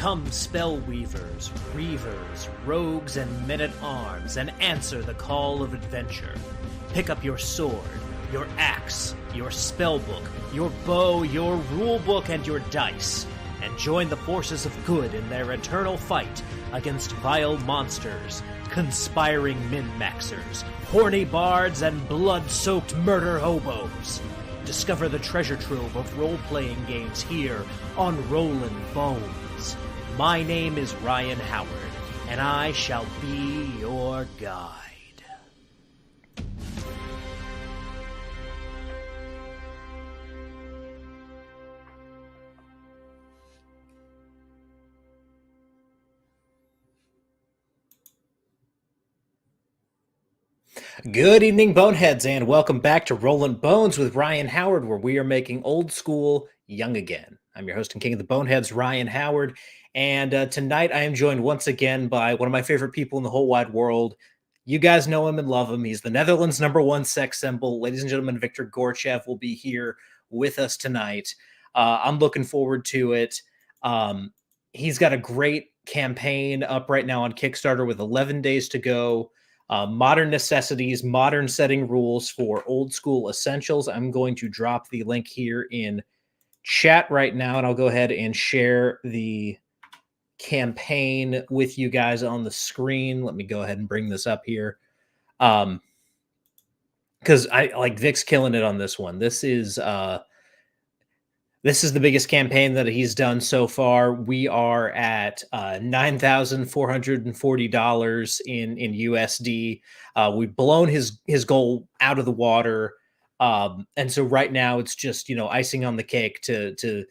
Come spell weavers, reavers, rogues, and men-at-arms, and answer the call of adventure. Pick up your sword, your axe, your spellbook, your bow, your rulebook, and your dice, and join the forces of good in their eternal fight against vile monsters, conspiring min-maxers, horny bards, and blood-soaked murder hobos. Discover the treasure trove of role-playing games here on Rollin Bones. My name is Ryan Howard, and I shall be your guide. Good evening, Boneheads, and welcome back to Rollin Bones with Ryan Howard, where we are making old school young again. I'm your host and king of the Boneheads, Ryan Howard, and tonight I am joined once again by one of my favorite people in the whole wide world. You guys know him and love him. He's the Netherlands' #1 sex symbol. Ladies and gentlemen, Viktor Gorchev will be here with us tonight. I'm looking forward to it. He's got a great campaign up right now on Kickstarter with 11 days to go. Modern Necessities, Modern Setting Rules for Old School Essentials. I'm going to drop the link here in chat right now, and I'll go ahead and share the campaign with you guys on the screen. Let me go ahead and bring this up here. Because I like Vic's killing it on this one. This is the biggest campaign that he's done so far. We are at $9,440 in USD. We've blown his goal out of the water. And so right now it's just, icing on the cake to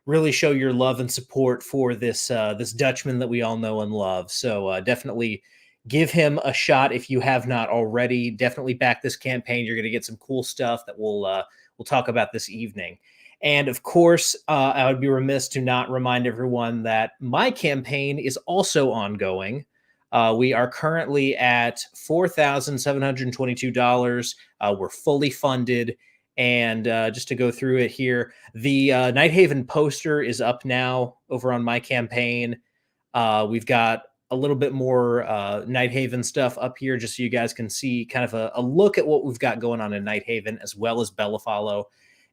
really show your love and support for this Dutchman that we all know and love. So definitely give him a shot if you have not already. Definitely back this campaign. You're going to get some cool stuff that we'll talk about this evening. And of course, I would be remiss to not remind everyone that my campaign is also ongoing. We are currently at $4,722. We're fully funded. And just to go through it here, the Nighthaven poster is up now over on my campaign. We've got a little bit more Nighthaven stuff up here just so you guys can see kind of a look at what we've got going on in Nighthaven as well as Bellafallo.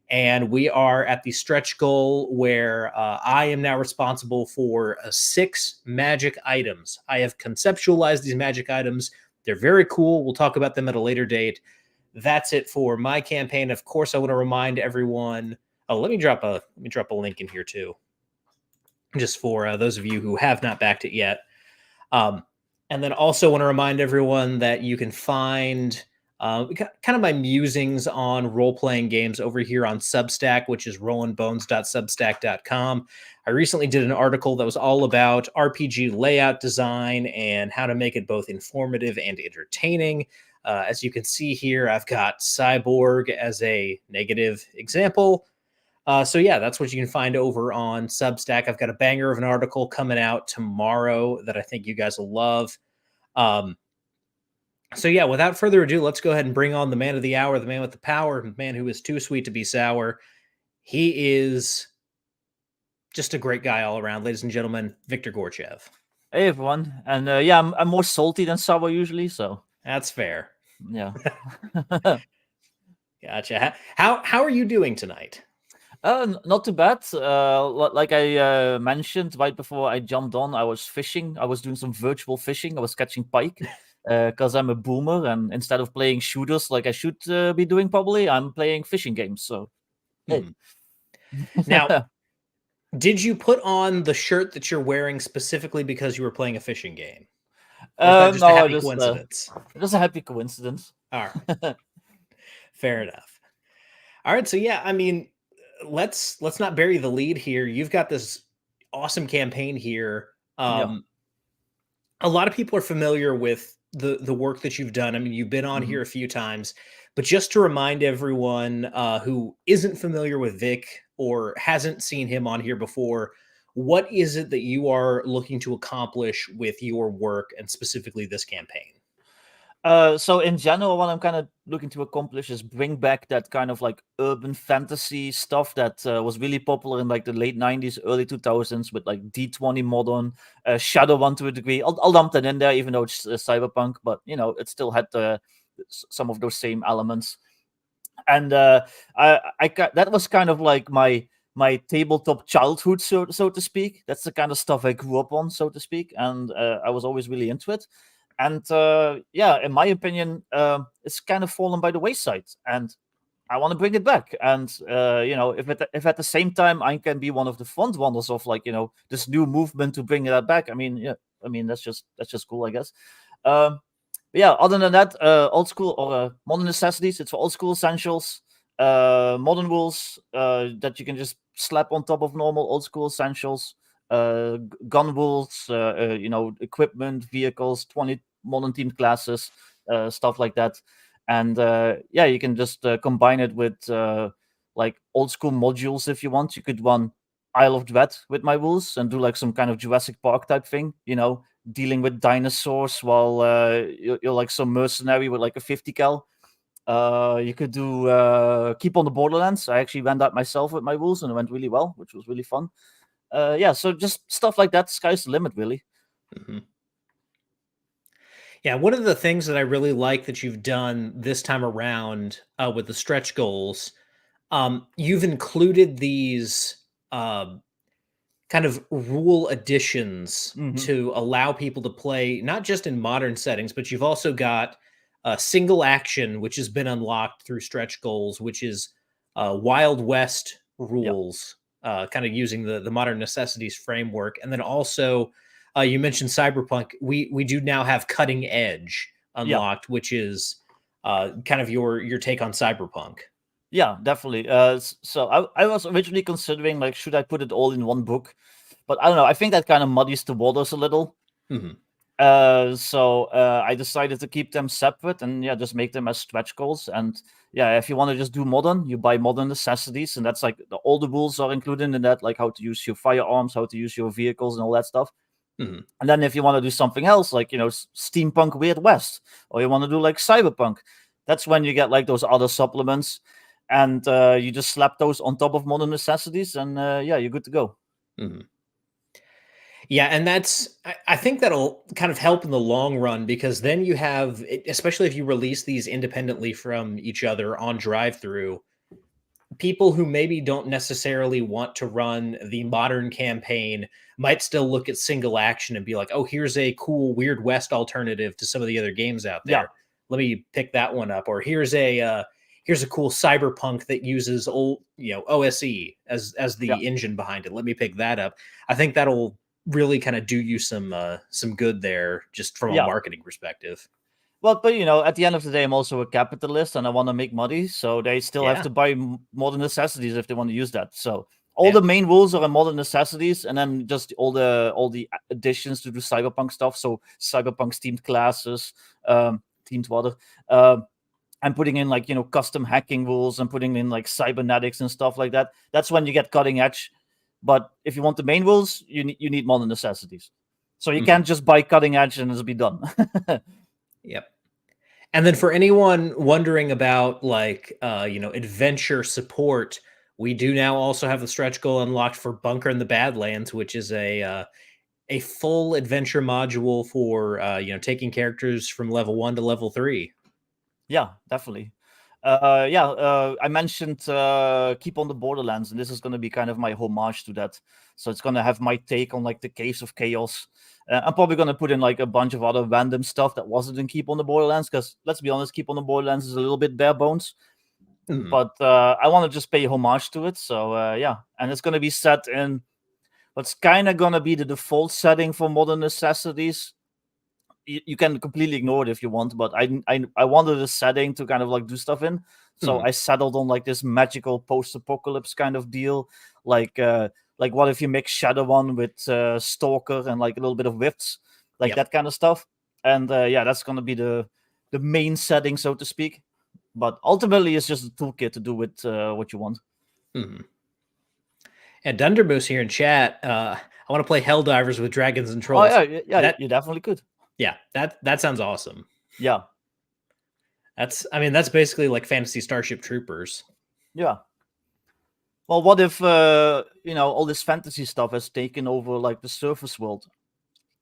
And we are at the stretch goal where I am now responsible for 6 magic items. I have conceptualized these magic items. They're very cool. We'll talk about them at a later date. That's it for my campaign. Of course, I want to remind everyone. Oh, let me drop a link in here too, just for those of you who have not backed it yet. And then also want to remind everyone that you can find kind of my musings on role-playing games over here on Substack, which is rollinbones.substack.com. I recently did an article that was all about RPG layout design and how to make it both informative and entertaining. As you can see here, I've got Cyborg as a negative example. So yeah, that's what you can find over on Substack. I've got a banger of an article coming out tomorrow that I think you guys will love. So yeah, without further ado, let's go ahead and bring on the man of the hour, the man with the power, the man who is too sweet to be sour. He is just a great guy all around, ladies and gentlemen, Viktor Gorchev. Hey everyone, and yeah, I'm more salty than sour usually, so that's fair. Yeah. Gotcha. How are you doing tonight? Not too bad. Like I mentioned right before I jumped on, I was fishing. I was doing some virtual fishing. I was catching pike because I'm a boomer, and instead of playing shooters like I should be doing, probably I'm playing fishing games. So, hey. Now, did you put on the shirt that you're wearing specifically because you were playing a fishing game? Or is that just a happy coincidence? Just a happy coincidence. All right. Fair enough. All right. So yeah, I mean, let's not bury the lead here. You've got this awesome campaign here. Yeah. A lot of people are familiar with the work that you've done. I mean, you've been on here a few times, but just to remind everyone who isn't familiar with Vic or hasn't seen him on here before, what is it that you are looking to accomplish with your work and specifically this campaign? So in general, what I'm kind of looking to accomplish is bring back that kind of like urban fantasy stuff that was really popular in like the late 90s, early 2000s with like D20 Modern, Shadowrun to a degree. I'll lump that in there, even though it's cyberpunk, but it still had some of those same elements. And that was kind of like my tabletop childhood, so to speak. That's the kind of stuff I grew up on, so to speak, and I was always really into it. And in my opinion, it's kind of fallen by the wayside, and I want to bring it back. And if at the same time I can be one of the front runners of this new movement to bring that back, I mean that's just cool, I guess. Other than that, old school or modern necessities. It's for old school essentials. Modern rules that you can just slap on top of normal old school essentials. Gun rules, equipment, vehicles, 20 modern themed classes, stuff like that. And you can just combine it with like old school modules if you want. You could run Isle of Dread with my rules and do like some kind of Jurassic Park type thing, dealing with dinosaurs while you're like some mercenary with like a 50 cal. You could do Keep on the Borderlands. I actually ran that myself with my rules and it went really well, which was really fun. So just stuff like that. Sky's the limit, really. Mm-hmm. Yeah, one of the things that I really like that you've done this time around with the stretch goals, you've included these kind of rule additions to allow people to play not just in modern settings, but you've also got single action, which has been unlocked through stretch goals, which is Wild West rules, kind of using the modern necessities framework. And then also you mentioned Cyberpunk. We do now have Cutting Edge unlocked, which is kind of your take on Cyberpunk. Yeah, definitely. So I was originally considering like, should I put it all in one book? But I don't know. I think that kind of muddies the waters a little. So I decided to keep them separate and just make them as stretch goals. And if you want to just do modern, you buy Modern Necessities, and that's like all the rules are included in that, like how to use your firearms, how to use your vehicles, and all that stuff. And then if you want to do something else, like steampunk Weird West, or you want to do like cyberpunk, that's when you get like those other supplements, and you just slap those on top of Modern Necessities, and you're good to go. Yeah, and I think that'll kind of help in the long run, because then you have, especially if you release these independently from each other on drive-through, people who maybe don't necessarily want to run the modern campaign might still look at single action and be like, oh, here's a cool Weird West alternative to some of the other games out there. Let me pick that one up. Or here's a cool cyberpunk that uses old, OSE as the engine behind it. Let me pick that up. I think that'll really kind of do you some good there, just from a marketing perspective. Well, but at the end of the day, I'm also a capitalist and I want to make money, so they still have to buy Modern Necessities if they want to use that. So all the main rules are in Modern Necessities, and then just all the additions to do cyberpunk stuff. So cyberpunk themed classes, themed water. I'm putting in like custom hacking rules and putting in like cybernetics and stuff like that. That's when you get Cutting Edge. But if you want the main rules, you need Modern Necessities. So you can't just buy Cutting Edge and it'll be done. Yep. And then for anyone wondering about like adventure support, we do now also have the stretch goal unlocked for Bunker in the Badlands, which is a full adventure module for taking characters from level 1 to level 3. Yeah, definitely. I mentioned Keep on the Borderlands, and this is going to be kind of my homage to that. So it's going to have my take on like the Caves of Chaos. I'm probably going to put in like a bunch of other random stuff that wasn't in Keep on the Borderlands, because let's be honest, Keep on the Borderlands is a little bit bare bones. But I want to just pay homage to it. So and it's going to be set in what's kind of going to be the default setting for Modern Necessities. You can completely ignore it if you want, but I wanted a setting to kind of like do stuff in. So I settled on like this magical post-apocalypse kind of deal. Like what if you mix Shadowrun with Stalker and like a little bit of Rifts, like that kind of stuff. And that's going to be the main setting, so to speak. But ultimately, it's just a toolkit to do with what you want. And Dundermoose here in chat, I want to play Helldivers with Dragons and Trolls. Oh, yeah, you definitely could. Yeah, that sounds awesome. Yeah. That's basically like Fantasy Starship Troopers. Yeah. Well, what if all this fantasy stuff has taken over like the surface world,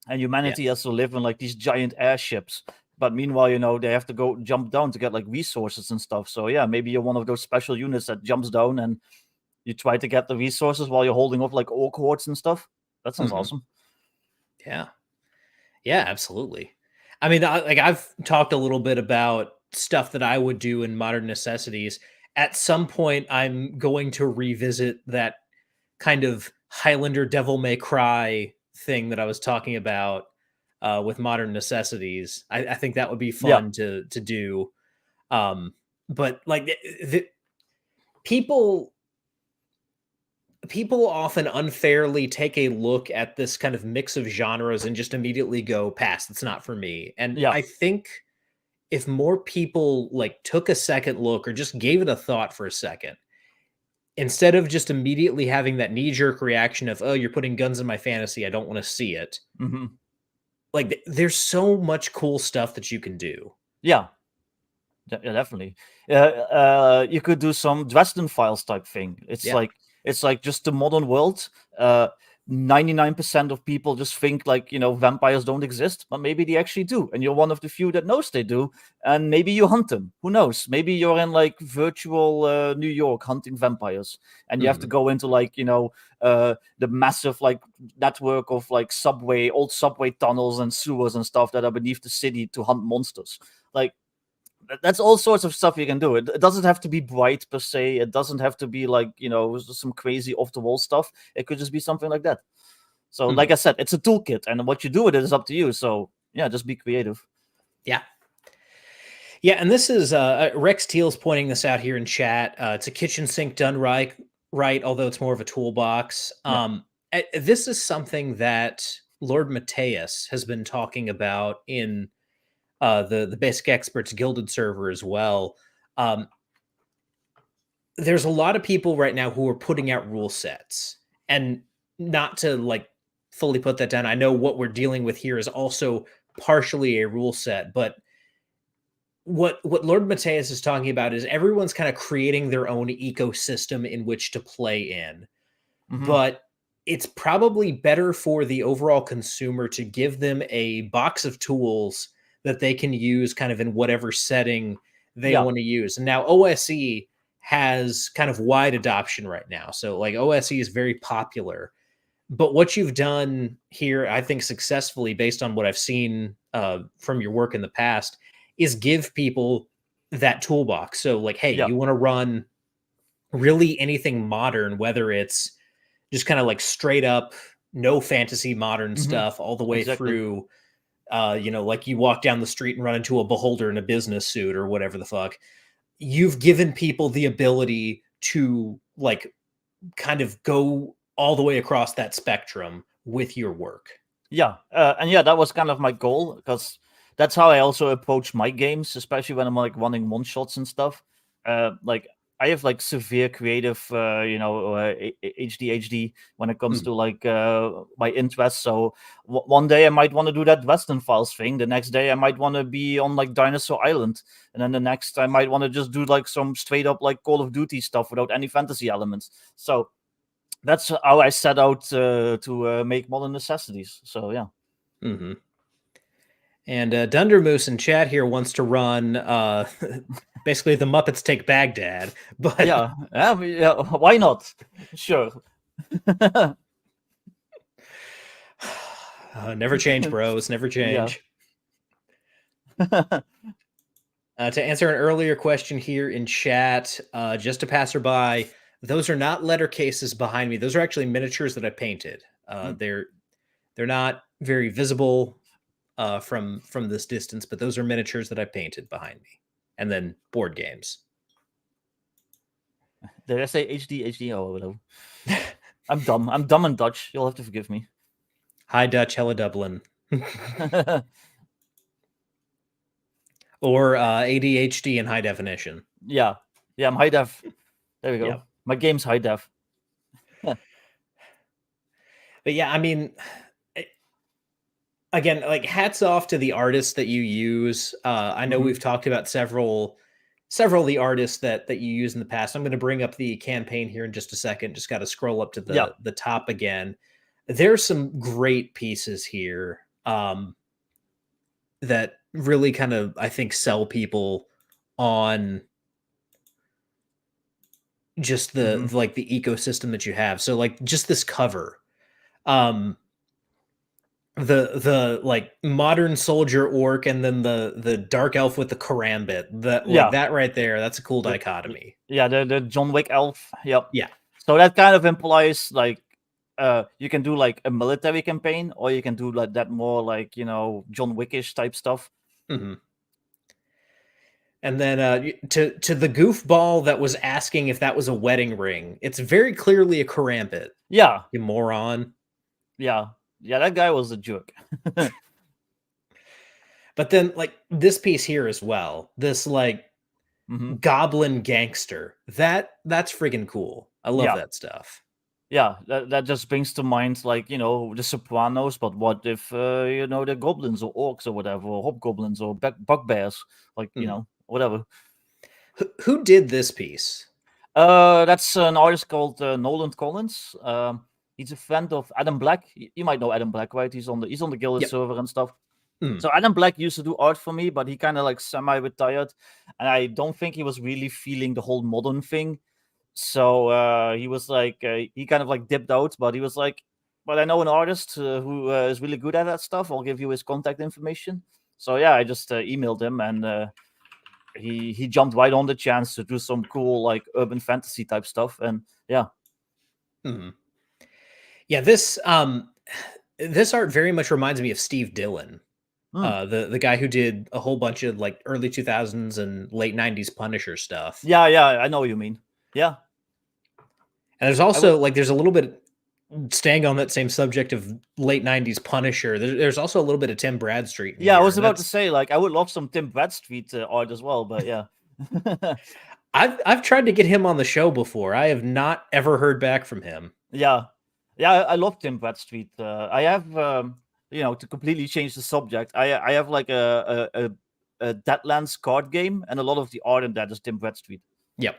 and humanity has to live in like these giant airships? But meanwhile, they have to go jump down to get like resources and stuff. So yeah, maybe you're one of those special units that jumps down and you try to get the resources while you're holding off like orc hordes and stuff. That sounds awesome. Yeah, absolutely. I mean, I've talked a little bit about stuff that I would do in Modern Necessities. At some point, I'm going to revisit that kind of Highlander Devil May Cry thing that I was talking about with Modern Necessities. I think that would be fun to do. But like people often unfairly take a look at this kind of mix of genres and just immediately go, pass, it's not for me. And I think if more people like took a second look or just gave it a thought for a second, instead of just immediately having that knee-jerk reaction of, oh, you're putting guns in my fantasy, I don't want to see it. Like, there's so much cool stuff that you can do. Yeah, definitely. You could do some Dresden Files type thing. It's like just the modern world. 99% of people just think like, vampires don't exist, but maybe they actually do. And you're one of the few that knows they do. And maybe you hunt them. Who knows? Maybe you're in like virtual New York hunting vampires. And you have to go into like, the massive like network of like old subway tunnels and sewers and stuff that are beneath the city to hunt monsters. Like, that's all sorts of stuff you can do. It doesn't have to be bright per se. It doesn't have to be like, some crazy off the wall stuff. It could just be something like that. So like I said, it's a toolkit, and what you do with it is up to you. So yeah, just be creative. Yeah. And this is Rex Teal's pointing this out here in chat. It's a kitchen sink done right, although it's more of a toolbox. This is something that Lord Mateus has been talking about in the Basic Experts Gilded server as well. There's a lot of people right now who are putting out rule sets, and not to like fully put that down, I know what we're dealing with here is also partially a rule set, but what Lord Mateus is talking about is everyone's kind of creating their own ecosystem in which to play in. But it's probably better for the overall consumer to give them a box of tools that they can use kind of in whatever setting they want to use. And now OSE has kind of wide adoption right now. So like OSE is very popular. But what you've done here, I think successfully, based on what I've seen from your work in the past, is give people that toolbox. So like, hey, you want to run really anything modern, whether it's just kind of like straight up, no fantasy modern stuff all the way through, like you walk down the street and run into a beholder in a business suit or whatever the fuck. You've given people the ability to like kind of go all the way across that spectrum with your work. That was kind of my goal, because that's how I also approach my games, especially when I'm like running one shots and stuff. Like I have like severe creative, ADHD when it comes to like my interests. So one day I might want to do that Western Files thing. The next day I might want to be on like Dinosaur Island, and then the next I might want to just do like some straight up like Call of Duty stuff without any fantasy elements. So that's how I set out to make Modern Necessities. So yeah. And Dundermoose in chat here wants to run basically the Muppets Take Baghdad. But why not? Sure. Never change, bros. Never change. To answer an earlier question here in chat, just a passerby, those are not letter cases behind me. Those are actually miniatures that I painted. They're not very visible from this distance, but those are miniatures that I painted behind me, and then board games. Did I say HD? Oh, whatever. I'm dumb in Dutch. You'll have to forgive me. Hi Dutch, hella Dublin. Or ADHD in high definition. Yeah, I'm high def. There we go. Yep. My game's high def. But yeah, I mean, again, like hats off to the artists that you use. I know we've talked about several of the artists that you use in the past. I'm going to bring up the campaign here in just a second. Just got to scroll up to the top again. There's some great pieces here that really kind of, I think, sell people on just the like the ecosystem that you have. So like just this cover, the like modern soldier orc, and then the dark elf with the karambit. That like that right there, that's a cool dichotomy. The John Wick elf. Yep. Yeah. So that kind of implies like you can do like a military campaign, or you can do like that more like, you know, John Wickish type stuff. And then to the goofball that was asking if that was a wedding ring, it's very clearly a karambit. Yeah. You moron. Yeah, that guy was a jerk. But then like this piece here as well, this like goblin gangster, that's friggin' cool. I love that stuff. Yeah, that just brings to mind, like, you know, the Sopranos, but what if, you know, the goblins or orcs or whatever, or hobgoblins or bugbears, like, you know, whatever. Who did this piece? That's an artist called Nolan Collins. He's a friend of Adam Black. You might know Adam Black, right? He's on the Guilded server and stuff. So Adam Black used to do art for me, but he kind of like semi-retired, and I don't think he was really feeling the whole modern thing. So he was like, he kind of like dipped out, but he was like, but I know an artist who is really good at that stuff. I'll give you his contact information. So yeah, I just emailed him, and he jumped right on the chance to do some cool like urban fantasy type stuff. And yeah. Yeah, this art very much reminds me of Steve Dillon, the guy who did a whole bunch of like early 2000s and late 90s Punisher stuff. Yeah, I know what you mean. Yeah. And there's also like there's a little bit staying on that same subject of late 90s Punisher. There's also a little bit of Tim Bradstreet. Yeah, I was about to say, like, I would love some Tim Bradstreet art as well, but yeah. I've tried to get him on the show before. I have not ever heard back from him. Yeah, I love Tim Bradstreet. I have, you know, to completely change the subject, I have like a Badlands card game, and a lot of the art in that is Tim Bradstreet. Yep.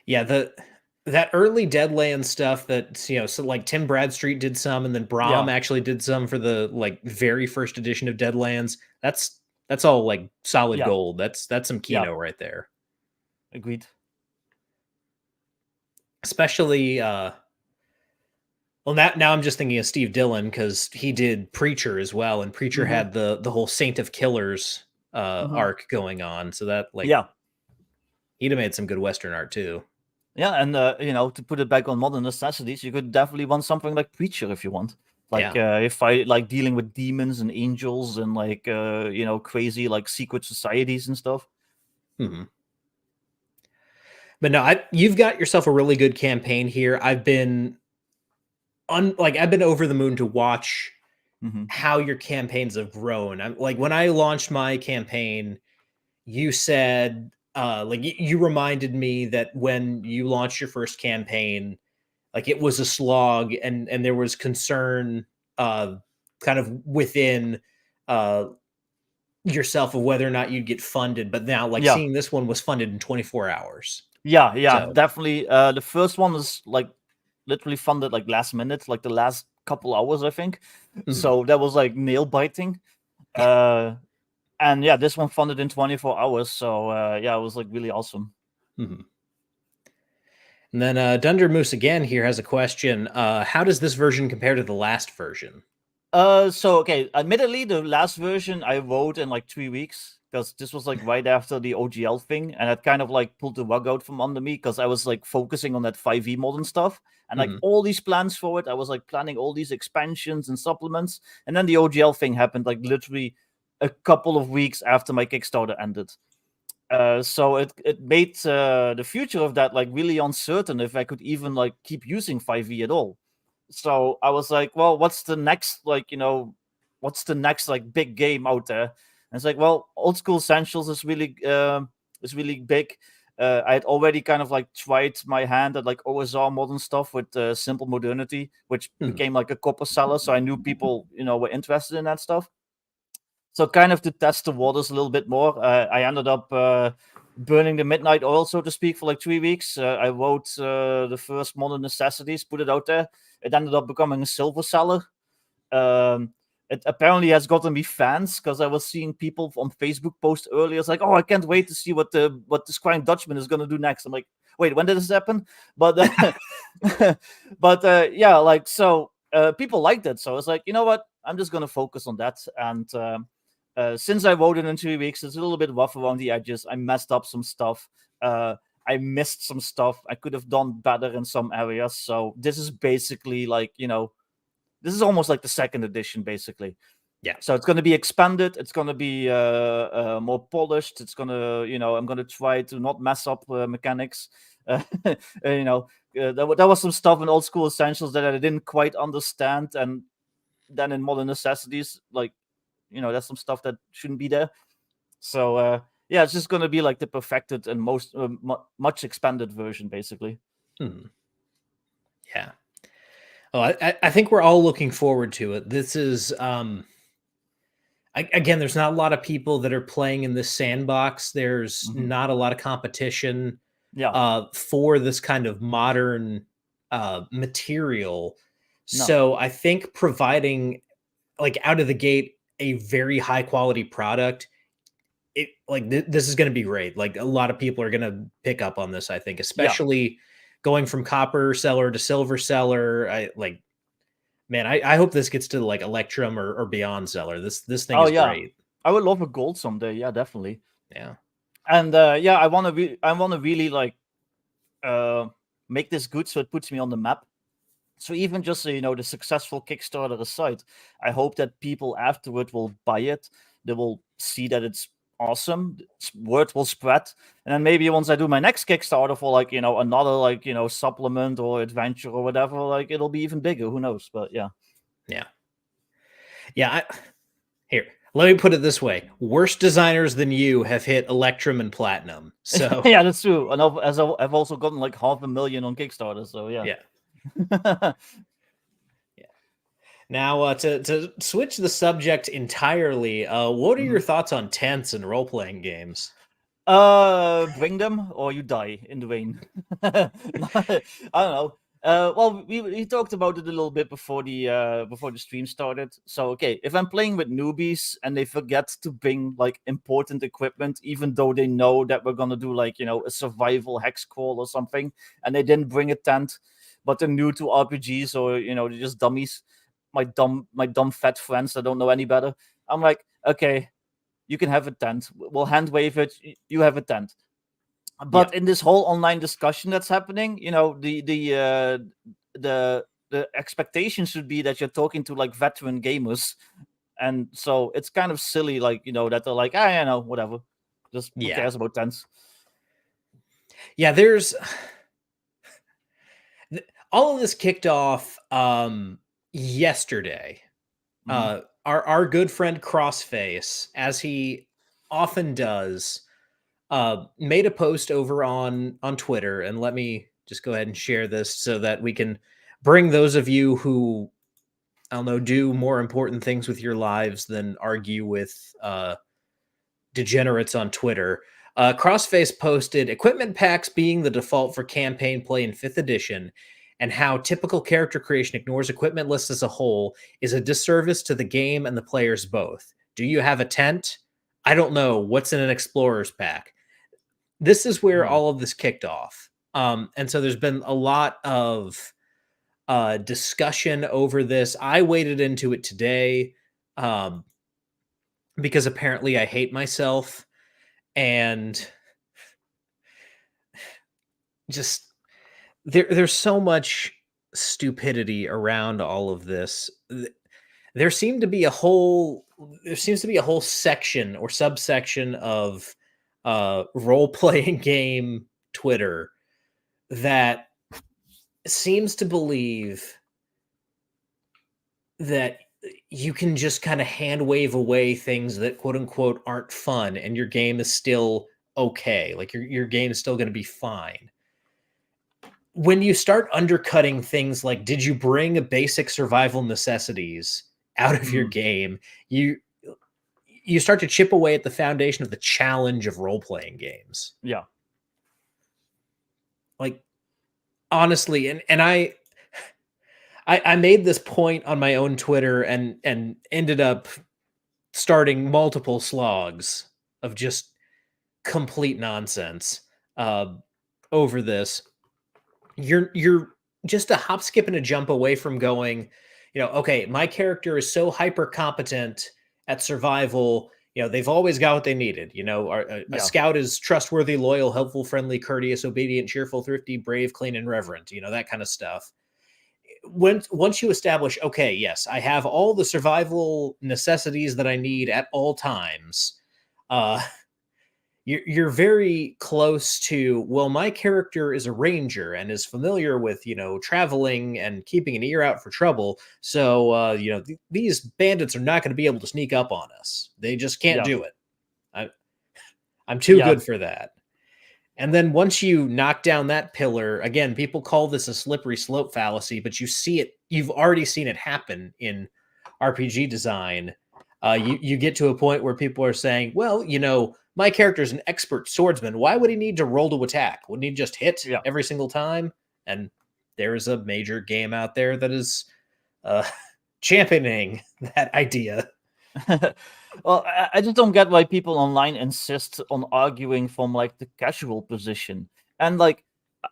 Yeah, that early Deadlands stuff that, you know, so like Tim Bradstreet did some, and then Brahm actually did some for the like very first edition of Deadlands. That's all like solid gold. That's some Kino right there. Agreed. Especially well, now I'm just thinking of Steve Dillon because he did Preacher as well, and Preacher had the whole Saint of Killers arc going on. So that like he'd have made some good Western art too. Yeah, and you know, to put it back on Modern Necessities, you could definitely want something like Preacher if you want. Like if I like dealing with demons and angels and like you know, crazy like secret societies and stuff. But no, you've got yourself a really good campaign here. I've been over the moon to watch how your campaigns have grown. I'm like, when I launched my campaign, you said like you reminded me that when you launched your first campaign, like it was a slog, and there was concern kind of within yourself of whether or not you'd get funded. But now like seeing this one was funded in 24 hours. Yeah, definitely. The first one was like literally funded like last minute, like the last couple hours, I think. So that was like nail biting. And yeah, this one funded in 24 hours. So yeah, it was like really awesome. And then Dunder Moose again here has a question. How does this version compare to the last version? So okay, admittedly, the last version I wrote in like 3 weeks, because this was like right after the OGL thing, and it kind of like pulled the rug out from under me because I was like focusing on that 5e modern stuff and like all these plans for it. I was like planning all these expansions and supplements, and then the OGL thing happened like literally a couple of weeks after my Kickstarter ended. So it made the future of that like really uncertain if I could even like keep using 5e at all. So I was like, well, what's the next, like, you know, what's the next like big game out there? And it's like, well, Old School Essentials is really big. I had already kind of like tried my hand at like OSR modern stuff with Simple Modernity, which became like a copper seller. So I knew people, were interested in that stuff. So kind of to test the waters a little bit more, I ended up burning the midnight oil, so to speak, for like 3 weeks. I wrote the first Modern Necessities, put it out there. It ended up becoming a silver seller. It apparently has gotten me fans because I was seeing people on Facebook post earlier. It's like, oh, I can't wait to see what the Scrying Dutchman is going to do next. I'm like, wait, when did this happen? But yeah, like, so people liked it. So I was like, you know what? I'm just going to focus on that. And since I wrote it in 3 weeks, it's a little bit rough around the edges. I messed up some stuff. I missed some stuff. I could have done better in some areas. So this is basically like, this is almost like the second edition, basically. Yeah. So it's going to be expanded. It's going to be more polished. It's going to, I'm going to try to not mess up mechanics. There was some stuff in Old School Essentials that I didn't quite understand. And then in Modern Necessities, like, there's some stuff that shouldn't be there. So, yeah, it's just going to be like the perfected and most much expanded version, basically. Yeah. Oh, I think we're all looking forward to it. This is, again, there's not a lot of people that are playing in this sandbox. There's not a lot of competition for this kind of modern material. No. So I think providing, like, out of the gate, a very high quality product, this is going to be great. Like, a lot of people are going to pick up on this, I think, especially going from copper seller to silver seller. I hope this gets to like Electrum or beyond seller. This thing is great. I would love a gold someday. Yeah, definitely. Yeah. And I want to really like make this good so it puts me on the map. So even just so the successful Kickstarter aside, I hope that people afterward will buy it. They will see that it's awesome. Word will spread, and then maybe once I do my next Kickstarter for like another like supplement or adventure or whatever, like it'll be even bigger. Who knows? But yeah. Here, let me put it this way: worse designers than you have hit Electrum and Platinum. So yeah, that's true. And I've also gotten like 500,000 on Kickstarter. So yeah. Now, to switch the subject entirely, what are your thoughts on tents and role-playing games? Bring them or you die in the rain. I don't know. Well, we talked about it a little bit before the stream started. So, okay, if I'm playing with newbies and they forget to bring like important equipment, even though they know that we're gonna do like a survival hex crawl or something, and they didn't bring a tent, but they're new to RPGs or they're just dummies, my dumb fat friends that don't know any better. I'm like, okay, you can have a tent. We'll hand wave it. You have a tent. But in this whole online discussion that's happening, the expectation should be that you're talking to like veteran gamers, and so it's kind of silly, like that they're like, whatever. Just who cares about tents? Yeah, there's all of this kicked off yesterday. Our good friend Crossface, as he often does, made a post over on Twitter, and let me just go ahead and share this so that we can bring those of you who, I don't know, do more important things with your lives than argue with degenerates on Twitter. Crossface posted equipment packs being the default for campaign play in 5th edition, and how typical character creation ignores equipment lists as a whole is a disservice to the game and the players both. Do you have a tent? I don't know. What's in an explorer's pack? This is where all of this kicked off. And so there's been a lot of discussion over this. I waded into it today because apparently I hate myself, and just there's so much stupidity around all of this. There seems to be a whole section or subsection of role-playing game Twitter that seems to believe that you can just kind of hand wave away things that quote unquote aren't fun, and your game is still okay. Like your game is still going to be fine. When you start undercutting things like, did you bring basic survival necessities out of your game? You start to chip away at the foundation of the challenge of role-playing games. Yeah. Like, honestly, and I made this point on my own Twitter and ended up starting multiple slogs of just complete nonsense over this. You're just a hop, skip, and a jump away from going, okay, my character is so hyper competent at survival. They've always got what they needed. A scout is trustworthy, loyal, helpful, friendly, courteous, obedient, cheerful, thrifty, brave, clean, and reverent. That kind of stuff. Once you establish, okay, yes, I have all the survival necessities that I need at all times, you're very close to, well, my character is a ranger and is familiar with, traveling and keeping an ear out for trouble. So, these bandits are not going to be able to sneak up on us. They just can't do it. I'm too good for that. And then once you knock down that pillar, again, people call this a slippery slope fallacy, but you see it, you've already seen it happen in RPG design. You get to a point where people are saying, well, my character is an expert swordsman. Why would he need to roll to attack? Wouldn't he just hit every single time? And there is a major game out there that is championing that idea. Well, I just don't get why people online insist on arguing from like the casual position. And like,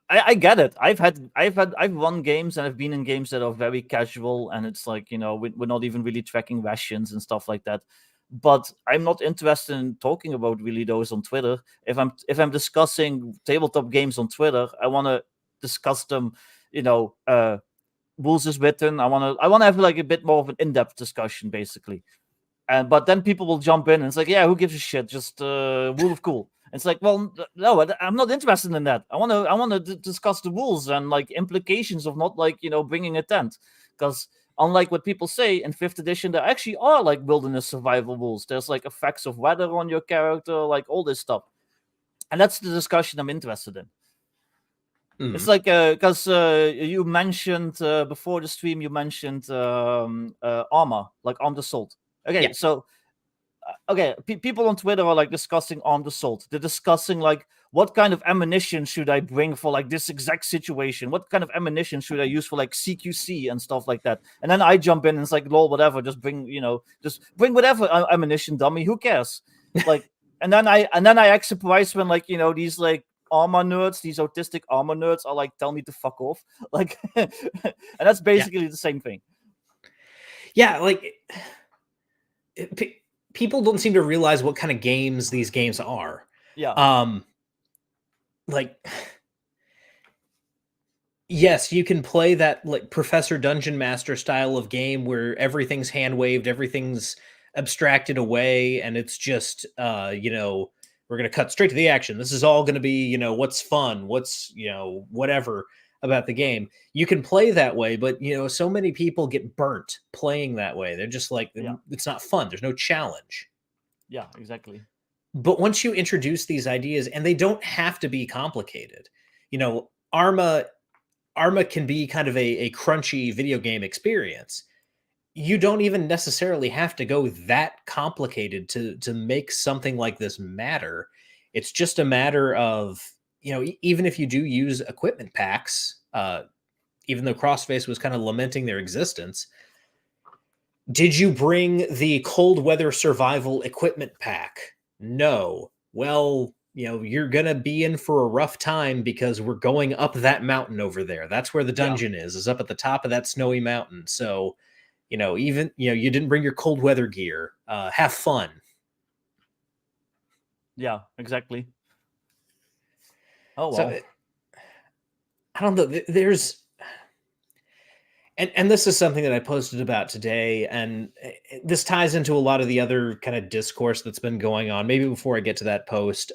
I get it. I've won games and I've been in games that are very casual, and it's like, we're not even really tracking rations and stuff like that. But I'm not interested in talking about really those on Twitter. If I'm discussing tabletop games on Twitter, I want to discuss them. Rules is written. I want to have like a bit more of an in-depth discussion, basically. But then people will jump in and it's like, yeah, who gives a shit? Just rule of cool. It's like, well, no, I'm not interested in that. I want to discuss the rules and like implications of not like bringing a tent, because unlike what people say in 5th edition, there actually are like wilderness survival rules. There's like effects of weather on your character, like all this stuff, and that's the discussion I'm interested in. It's like because you mentioned before the stream, you mentioned armor, like armed assault. Okay, so people on Twitter are like discussing armed assault. They're discussing like, what kind of ammunition should I bring for like this exact situation? What kind of ammunition should I use for like CQC and stuff like that? And then I jump in and it's like, lol, whatever. Just bring whatever ammunition, dummy. Who cares? Like, and then I act surprised when like these like armor nerds, these autistic armor nerds are like, tell me to fuck off. Like, and that's basically the same thing. Yeah, like. People don't seem to realize what kind of games these games are. Yeah. Like, yes, you can play that like Professor Dungeon Master style of game where everything's hand waved, everything's abstracted away, and it's just we're gonna cut straight to the action. This is all gonna be, what's fun, what's whatever about the game. You can play that way, but so many people get burnt playing that way. They're just like, it's not fun. There's no challenge. Yeah, exactly. But once you introduce these ideas, and they don't have to be complicated, Arma can be kind of a crunchy video game experience. You don't even necessarily have to go that complicated to make something like this matter. It's just a matter of, even if you do use equipment packs, even though Crossface was kind of lamenting their existence, did you bring the cold weather survival equipment pack? No. Well, you're going to be in for a rough time because we're going up that mountain over there. That's where the dungeon is up at the top of that snowy mountain. So, even, you didn't bring your cold weather gear. Have fun. Yeah, exactly. Oh, well. So, I don't know. There's, and this is something that I posted about today, and this ties into a lot of the other kind of discourse that's been going on. Maybe before I get to that post,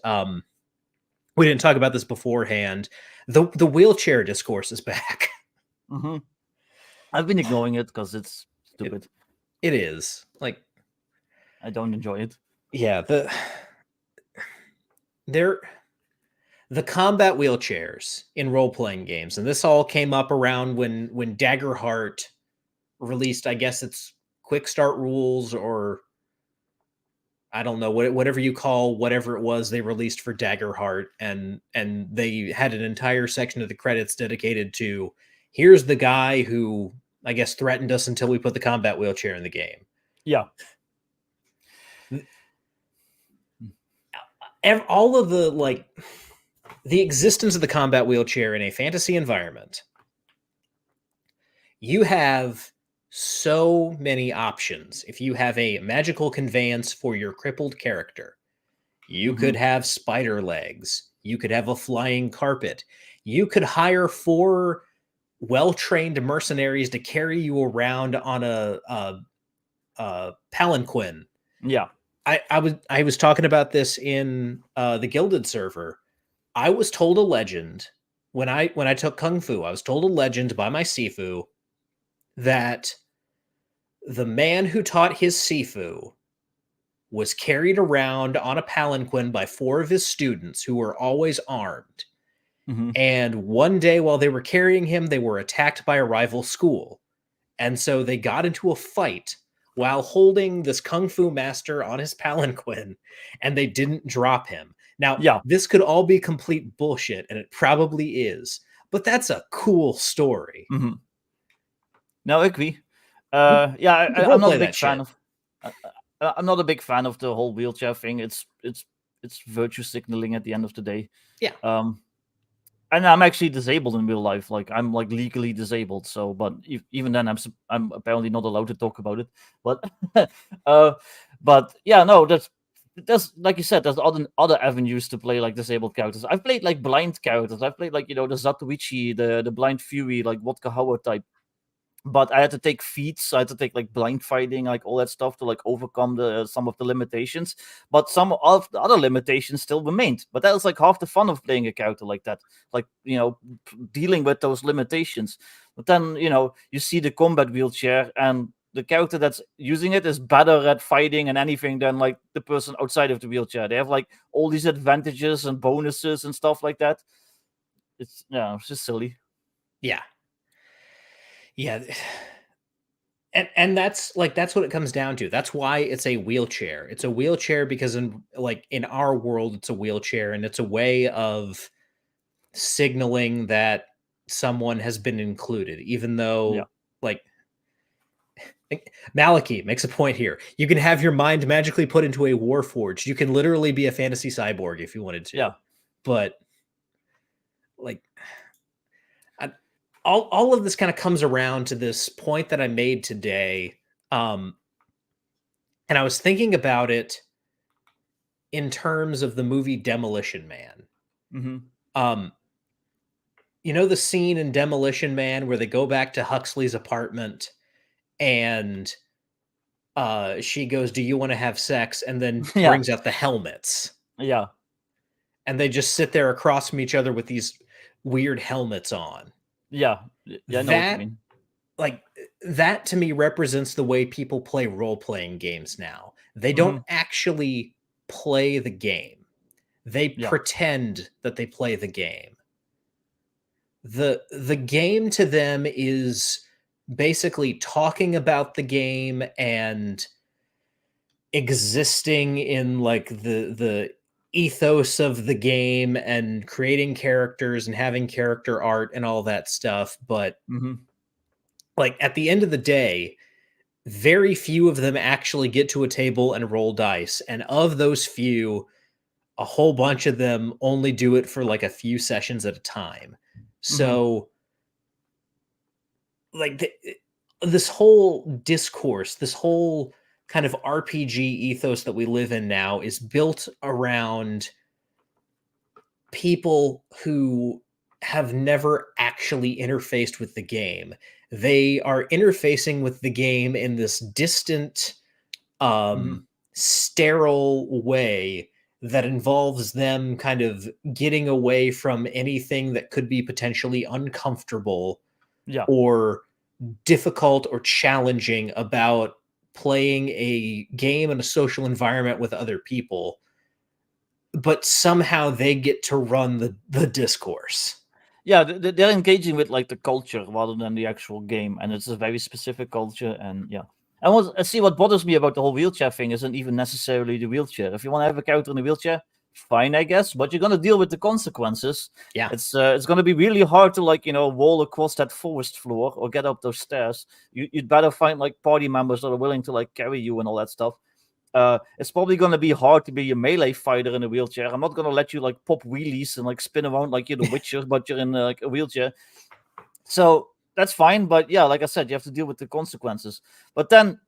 we didn't talk about this beforehand. The wheelchair discourse is back. Mm-hmm. I've been ignoring it because it's stupid. It is. Like, I don't enjoy it. Yeah, the combat wheelchairs in role-playing games, and this all came up around when Daggerheart released, I guess it's quick start rules, or I don't know, whatever you call whatever it was they released for Daggerheart, and they had an entire section of the credits dedicated to, here's the guy who I guess threatened us until we put the combat wheelchair in the game. Yeah. All of the existence of the combat wheelchair in a fantasy environment, you have so many options. If you have a magical conveyance for your crippled character, you could have spider legs, you could have a flying carpet, you could hire 4 well-trained mercenaries to carry you around on a palanquin. Yeah. I was talking about this in the Gilded server. I was told a legend when I took Kung Fu. I was told a legend by my Sifu that the man who taught his Sifu was carried around on a palanquin by 4 of his students who were always armed. And one day while they were carrying him, they were attacked by a rival school. And so they got into a fight while holding this Kung Fu master on his palanquin, and they didn't drop him. Now, this could all be complete bullshit, and it probably is, but that's a cool story. No, I agree. I'm not a big fan of. I'm not a big fan of the whole wheelchair thing. It's virtue signaling at the end of the day. Yeah. And I'm actually disabled in real life. Like, I'm like legally disabled. So, but even then, I'm apparently not allowed to talk about it. But yeah, no, there's like you said, there's other avenues to play like disabled characters. I've played like blind characters. I've played like, the Zatoichi, the blind fury, like Wodka Howard type. But I had to take feats. I had to take like blind fighting, like all that stuff to like overcome some of the limitations. But some of the other limitations still remained. But that was like half the fun of playing a character like that, like dealing with those limitations. But then you see the combat wheelchair, and the character that's using it is better at fighting and anything than like the person outside of the wheelchair. They have like all these advantages and bonuses and stuff like that. It's just silly. Yeah. And that's what it comes down to. That's why it's a wheelchair. It's a wheelchair because in our world, it's a wheelchair, and it's a way of signaling that someone has been included, even though Maliki makes a point here. You can have your mind magically put into a warforged. You can literally be a fantasy cyborg if you wanted to. Yeah. But all of this kind of comes around to this point that I made today. And I was thinking about it in terms of the movie Demolition Man. The scene in Demolition Man where they go back to Huxley's apartment and she goes, "Do you want to have sex?" And then brings out the helmets. Yeah. And they just sit there across from each other with these weird helmets on. Yeah, I know what you mean. Like, that to me represents the way people play role-playing games now. They don't actually play the game. They pretend that they play the game. The game to them is basically talking about the game and existing in like the ethos of the game and creating characters and having character art and all that stuff. But like at the end of the day, very few of them actually get to a table and roll dice. And of those few, a whole bunch of them only do it for like a few sessions at a time. So like this whole discourse, this whole kind of RPG ethos that we live in now is built around people who have never actually interfaced with the game. They are interfacing with the game in this distant, sterile way that involves them kind of getting away from anything that could be potentially uncomfortable or difficult or challenging about playing a game in a social environment with other people. but somehow they get to run the discourse. Yeah, they're engaging with like the culture rather than the actual game, and it's a very specific culture. And yeah, I see what bothers me about the whole wheelchair thing isn't even necessarily the wheelchair. If you want to have a character in a wheelchair, fine, I guess, but you're gonna deal with the consequences. Yeah. It's gonna be really hard to like roll across that forest floor or get up those stairs. You'd better find like party members that are willing to like carry you and all that stuff. It's probably going to be hard to be a melee fighter in a wheelchair. I'm not going to let you like pop wheelies and like spin around like you're the Witcher, but you're in like a wheelchair. So that's fine. But yeah, like I said, you have to deal with the consequences. But then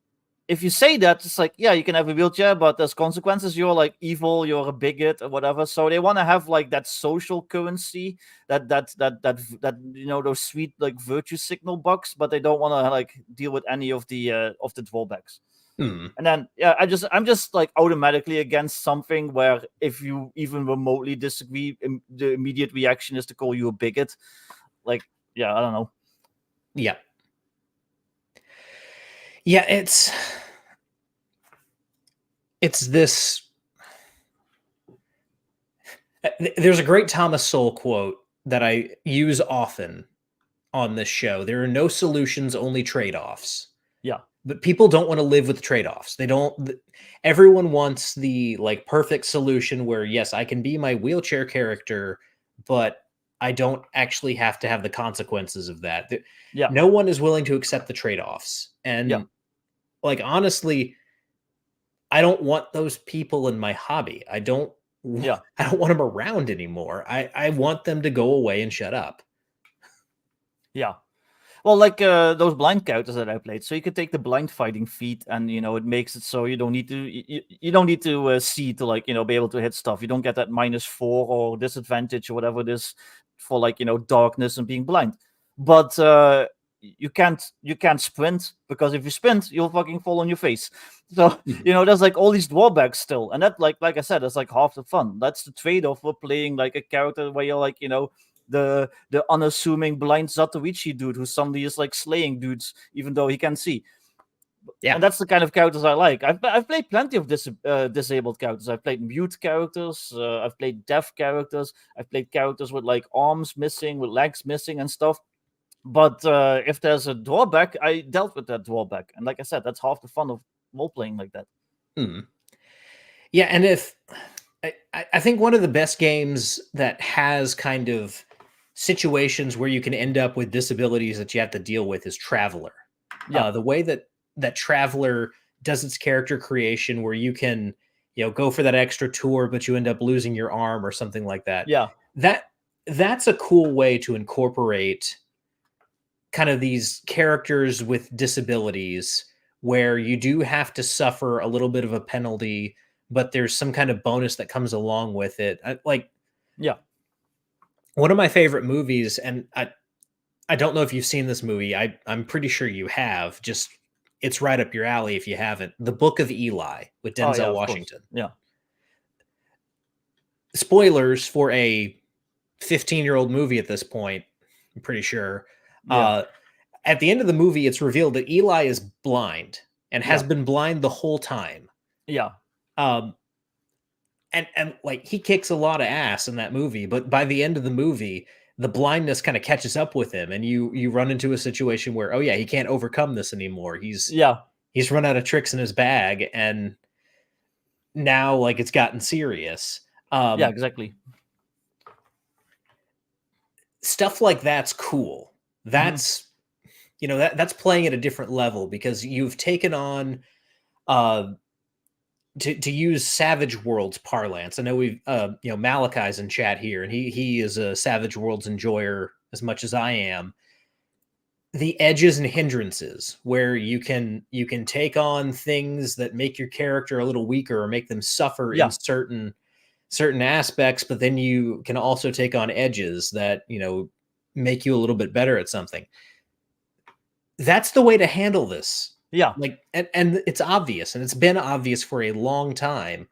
if you say that, it's like, yeah, you can have a wheelchair, but there's consequences. You're like evil, you're a bigot or whatever. So they want to have like that social currency, that those sweet like virtue signal bucks, but they don't want to like deal with any of the drawbacks. And then yeah, I'm just like automatically against something where if you even remotely disagree, the immediate reaction is to call you a bigot. Like, yeah, I don't know. Yeah. Yeah, it's this. There's a great Thomas Sowell quote that I use often on this show. There are no solutions, only trade-offs. Yeah. But people don't want to live with trade-offs. They don't. Everyone wants the like perfect solution where yes, I can be my wheelchair character, but I don't actually have to have the consequences of that. Yeah. No one is willing to accept the trade-offs. And like honestly, I don't want those people in my hobby. I don't want them around anymore. I want them to go away and shut up. Yeah. Well, like those blind characters that I played, so you could take the blind fighting feat, and it makes it so you don't need to see to like be able to hit stuff. You don't get that -4 or disadvantage or whatever it is for like darkness and being blind. But you can't sprint, because if you sprint, you'll fucking fall on your face. So there's like all these drawbacks still, and that like I said, that's like half the fun. That's the trade-off for playing like a character where you're like the unassuming blind Zatoichi dude who suddenly is like slaying dudes even though he can see. Yeah, and that's the kind of characters I like. I've played plenty of disabled characters. I've played mute characters. I've played deaf characters. I've played characters with like arms missing, with legs missing and stuff. But if there's a drawback, I dealt with that drawback. And like I said, that's half the fun of role playing like that. Yeah, and if I think one of the best games that has kind of situations where you can end up with disabilities that you have to deal with is Traveler. Yeah. The way that Traveler does its character creation, where you can, go for that extra tour, but you end up losing your arm or something like that. Yeah. That's a cool way to incorporate kind of these characters with disabilities where you do have to suffer a little bit of a penalty, but there's some kind of bonus that comes along with it. One of my favorite movies, and I don't know if you've seen this movie. I'm pretty sure you have. Just it's right up your alley if you haven't. The Book of Eli with Denzel Washington. Yeah. Spoilers for a 15-year-old movie at this point, I'm pretty sure. Yeah. At the end of the movie, it's revealed that Eli is blind and has been blind the whole time. Yeah. And like he kicks a lot of ass in that movie, but by the end of the movie, the blindness kind of catches up with him, and you run into a situation where, oh yeah, he can't overcome this anymore. He's run out of tricks in his bag, and now like it's gotten serious. Yeah, exactly. Stuff like that's cool. That's that's playing at a different level, because you've taken on to use Savage Worlds parlance. I know we've Malachi's in chat here, and he is a Savage Worlds enjoyer as much as I am. The edges and hindrances where you can take on things that make your character a little weaker or make them suffer in certain aspects, but then you can also take on edges that make you a little bit better at something. That's the way to handle this. Yeah. Like, and it's obvious, and it's been obvious for a long time,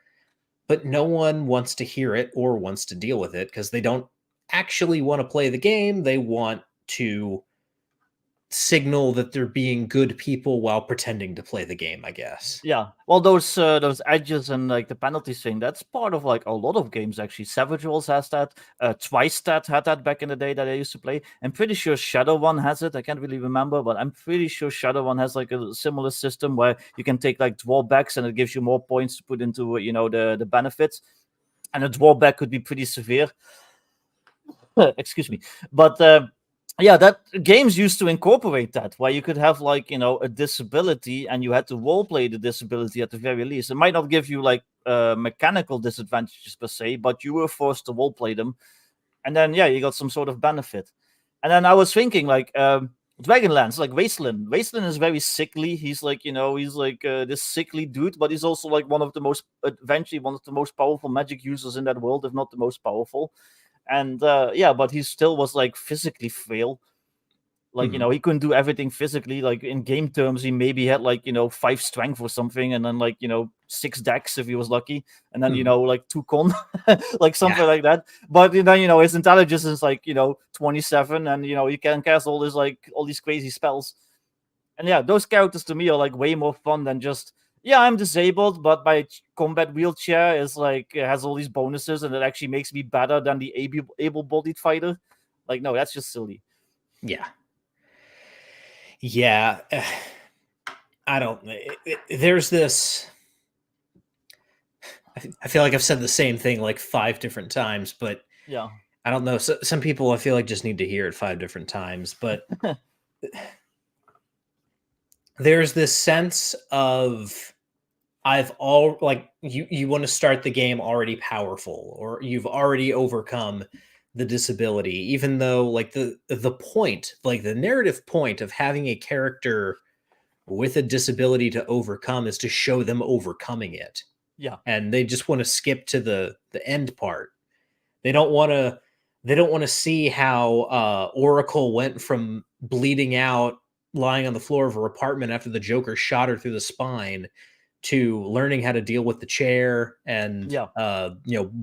but no one wants to hear it or wants to deal with it because they don't actually want to play the game. They want to signal that they're being good people while pretending to play the game, I guess. Yeah, well, those edges and like the penalties thing, that's part of like a lot of games actually. Savage Worlds has that. Twistat had that back in the day that I used to play. I'm pretty sure Shadow One has it. I can't really remember, but I'm pretty sure Shadow One has like a similar system where you can take like drawbacks and it gives you more points to put into the benefits. And a drawback could be pretty severe. Excuse me, but. Yeah, that games used to incorporate that, where you could have like a disability, and you had to roleplay the disability at the very least. It might not give you like mechanical disadvantages per se, but you were forced to roleplay them, and then you got some sort of benefit. And then I was thinking like Dragonlance, like Wasteland. Wasteland is very sickly. He's like this sickly dude, but he's also like eventually one of the most powerful magic users in that world, if not the most powerful. And but he still was like physically frail. Like, he couldn't do everything physically. Like in game terms, he maybe had like, 5 strength or something, and then like, 6 dex if he was lucky, and then, like 2 con, like something like that. But then, his intelligence is like, 27, and he can cast all these crazy spells. And those characters to me are like way more fun than just I'm disabled, but my combat wheelchair is like has all these bonuses, and it actually makes me better than the able-bodied fighter. Like, no, that's just silly. Yeah. I don't. There's this. I feel like I've said the same thing like 5 different times, but I don't know. So, some people I feel like just need to hear it 5 different times, but there's this sense of you want to start the game already powerful, or you've already overcome the disability, even though like the point, like the narrative point of having a character with a disability to overcome is to show them overcoming it. And they just want to skip to the end part. They don't want to see how Oracle went from bleeding out, lying on the floor of her apartment after the Joker shot her through the spine, to learning how to deal with the chair and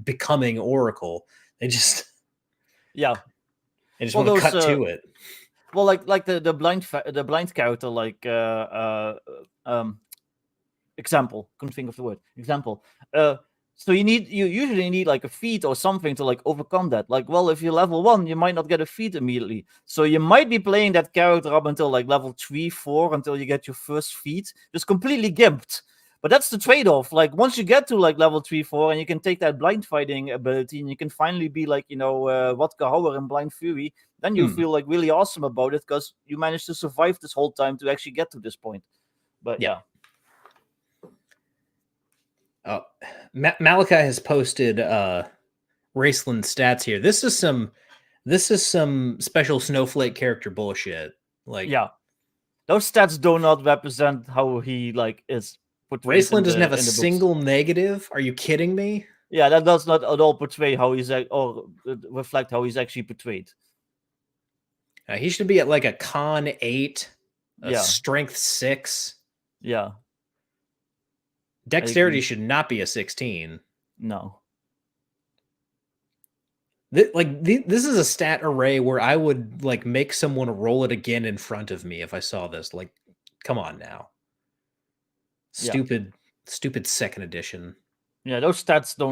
becoming Oracle. They just want to cut to it. Well, like the blind character, like example, couldn't think of the word example. So you usually need like a feat or something to like overcome that. Like, well, if you're level 1, you might not get a feat immediately. So you might be playing that character up until like level 3, 4, until you get your first feat, just completely gimped. But that's the trade-off. Like, once you get to like level 3, 4, and you can take that blind fighting ability, and you can finally be like, Vodka Hauer in Blind Fury, then you feel like really awesome about it, because you managed to survive this whole time to actually get to this point. But Malachi has posted Raceland stats here. This is some special Snowflake character bullshit. Like, those stats do not represent how he like is. Raceland doesn't have a single negative. Are you kidding me? Yeah, that does not at all portray how he's or reflect how he's actually portrayed. He should be at like a con 8, a strength 6. Dexterity should not be a 16. No. This is a stat array where I would like make someone roll it again in front of me if I saw this. Like, come on now. Stupid 2nd edition. Yeah, those stats do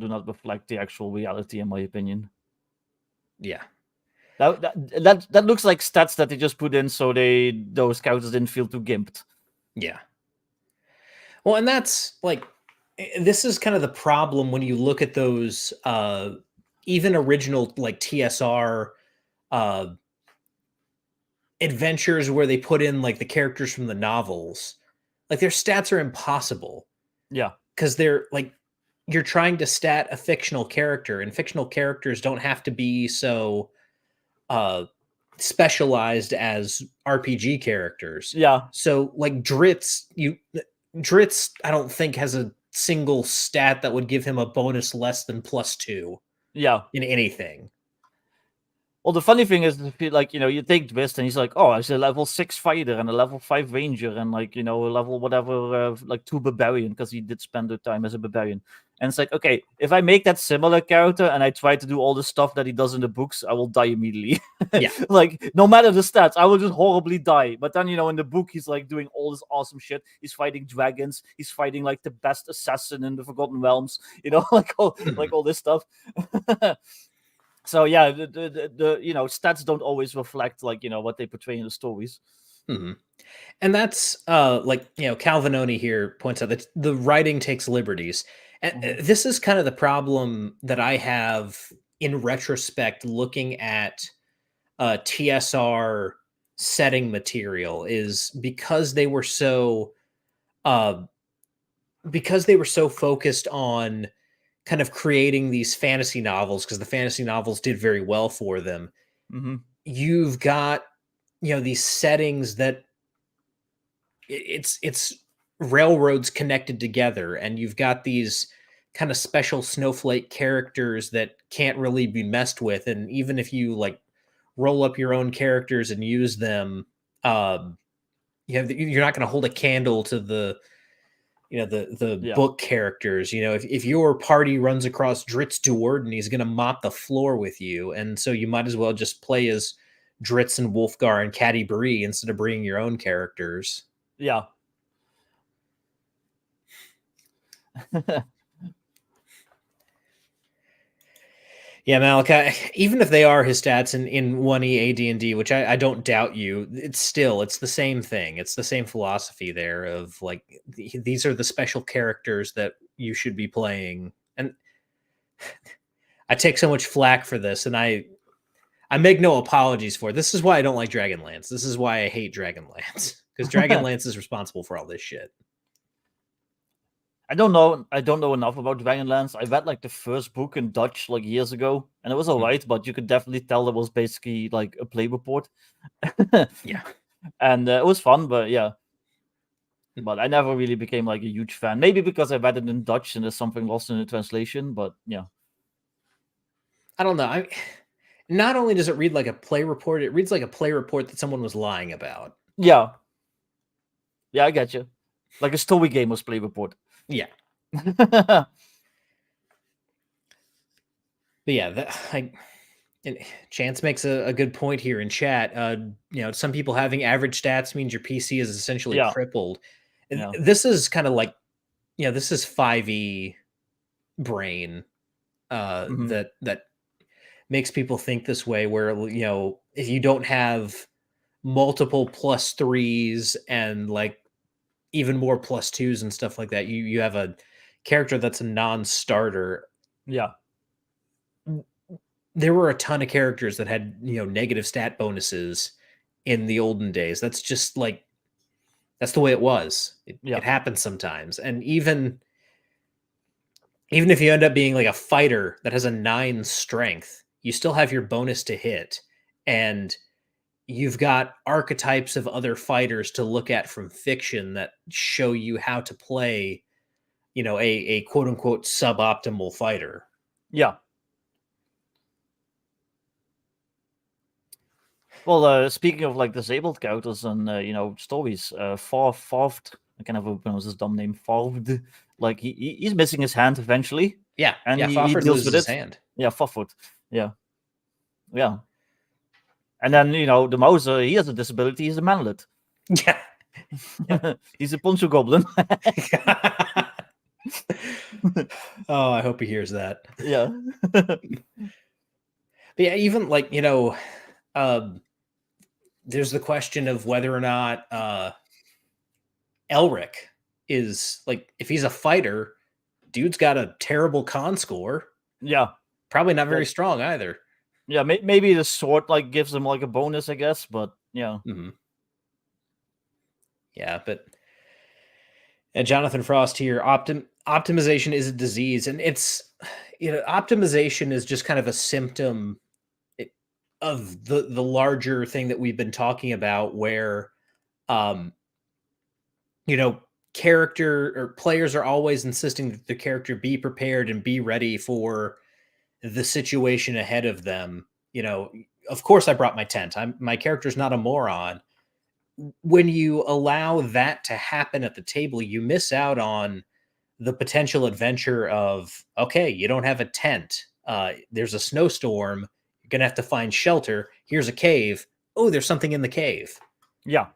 not reflect the actual reality, in my opinion. Yeah. That looks like stats that they just put in so those characters didn't feel too gimped. Yeah. Well, and that's like, this is kind of the problem when you look at those even original like TSR adventures where they put in like the characters from the novels. Like, their stats are impossible. Yeah. Because they're like, you're trying to stat a fictional character, and fictional characters don't have to be so specialized as RPG characters. Yeah. So like Dritz, I don't think has a single stat that would give him a bonus less than +2. Yeah. In anything. Well, the funny thing is, if you, like, you take Twist and he's like, oh, he's a level 6 fighter and a level 5 ranger and, like, a level whatever, like 2 barbarian, because he did spend the time as a barbarian. And it's like, okay, if I make that similar character and I try to do all the stuff that he does in the books, I will die immediately. Yeah. Like, no matter the stats, I will just horribly die. But then, in the book, he's like doing all this awesome shit. He's fighting dragons. He's fighting like the best assassin in the Forgotten Realms. Like all this stuff. So yeah, the stats don't always reflect like what they portray in the stories. Mm-hmm. And that's like Calvinoni here points out that the writing takes liberties, and this is kind of the problem that I have in retrospect looking at TSR setting material, is because they were so focused on kind of creating these fantasy novels, because the fantasy novels did very well for them. Mm-hmm. You've got these settings that it's railroads connected together, and you've got these kind of special snowflake characters that can't really be messed with, and even if you like roll up your own characters and use them, you're not going to hold a candle to the book characters. If your party runs across Dritz Duerden, he's going to mop the floor with you, and so you might as well just play as Dritz and Wolfgar and Caddy Bree instead of bringing your own characters. Yeah. Yeah, Malachi, even if they are his stats in 1E AD&D, which I don't doubt you, it's the same thing. It's the same philosophy there of like, these are the special characters that you should be playing. And I take so much flack for this, and I make no apologies for it. This is why I don't like Dragonlance. This is why I hate Dragonlance, because Dragonlance is responsible for all this shit. I don't know enough about Dragonlance. I read like the first book in Dutch like years ago, and it was alright, but you could definitely tell it was basically like a play report. Yeah. And it was fun, but yeah. But I never really became like a huge fan. Maybe because I read it in Dutch and there's something lost in the translation, but yeah. I don't know. Not only does it read like a play report, it reads like a play report that someone was lying about. Yeah. Yeah, I get you. Like a story gamer's play report. Yeah. But yeah, Chance makes a good point here in chat. Some people having average stats means your PC is essentially crippled. Yeah. This is kind of like, this is 5e brain that makes people think this way, where if you don't have multiple +3s and like even more +2s and stuff like that, you have a character that's a non-starter. Yeah. There were a ton of characters that had negative stat bonuses in the olden days. That's just like, that's the way it was. It happens sometimes. And even if you end up being like a fighter that has a 9 strength, you still have your bonus to hit, and you've got archetypes of other fighters to look at from fiction that show you how to play a quote unquote suboptimal fighter. Yeah. Well, speaking of like disabled characters and stories, Farfd, I can never pronounce his dumb name, Farfd. Like he's missing his hand eventually. Yeah, and he deals with his hand. Yeah, Farfd. Yeah. And then the Mauser, he has a disability. He's a manlet. Yeah. He's a poncho goblin. Oh, I hope he hears that. Yeah. But yeah, even like there's the question of whether or not Elric is like, if he's a fighter, dude's got a terrible con score. Yeah, probably not very strong either. Yeah, maybe the sword like gives him like a bonus, I guess, but yeah. Mm-hmm. Yeah, but Jonathan Frost here, optimization is a disease, and it's optimization is just kind of a symptom of the larger thing that we've been talking about, where character or players are always insisting that the character be prepared and be ready for the situation ahead of them. of course I brought my tent. My character's not a moron. When you allow that to happen at the table, you miss out on the potential adventure of, okay, you don't have a tent. There's a snowstorm. You're going to have to find shelter. Here's a cave. Oh, there's something in the cave. Yeah.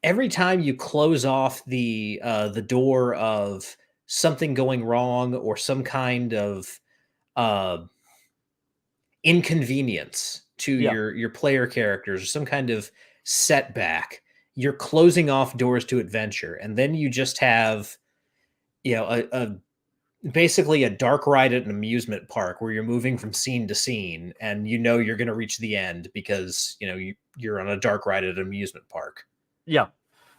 Every time you close off the door of something going wrong or some kind of inconvenience to Yeah. your player characters or some kind of setback, you're closing off doors to adventure, and then you just have a basically a dark ride at an amusement park where you're moving from scene to scene, and you're going to reach the end because you're on a dark ride at an amusement park. Yeah.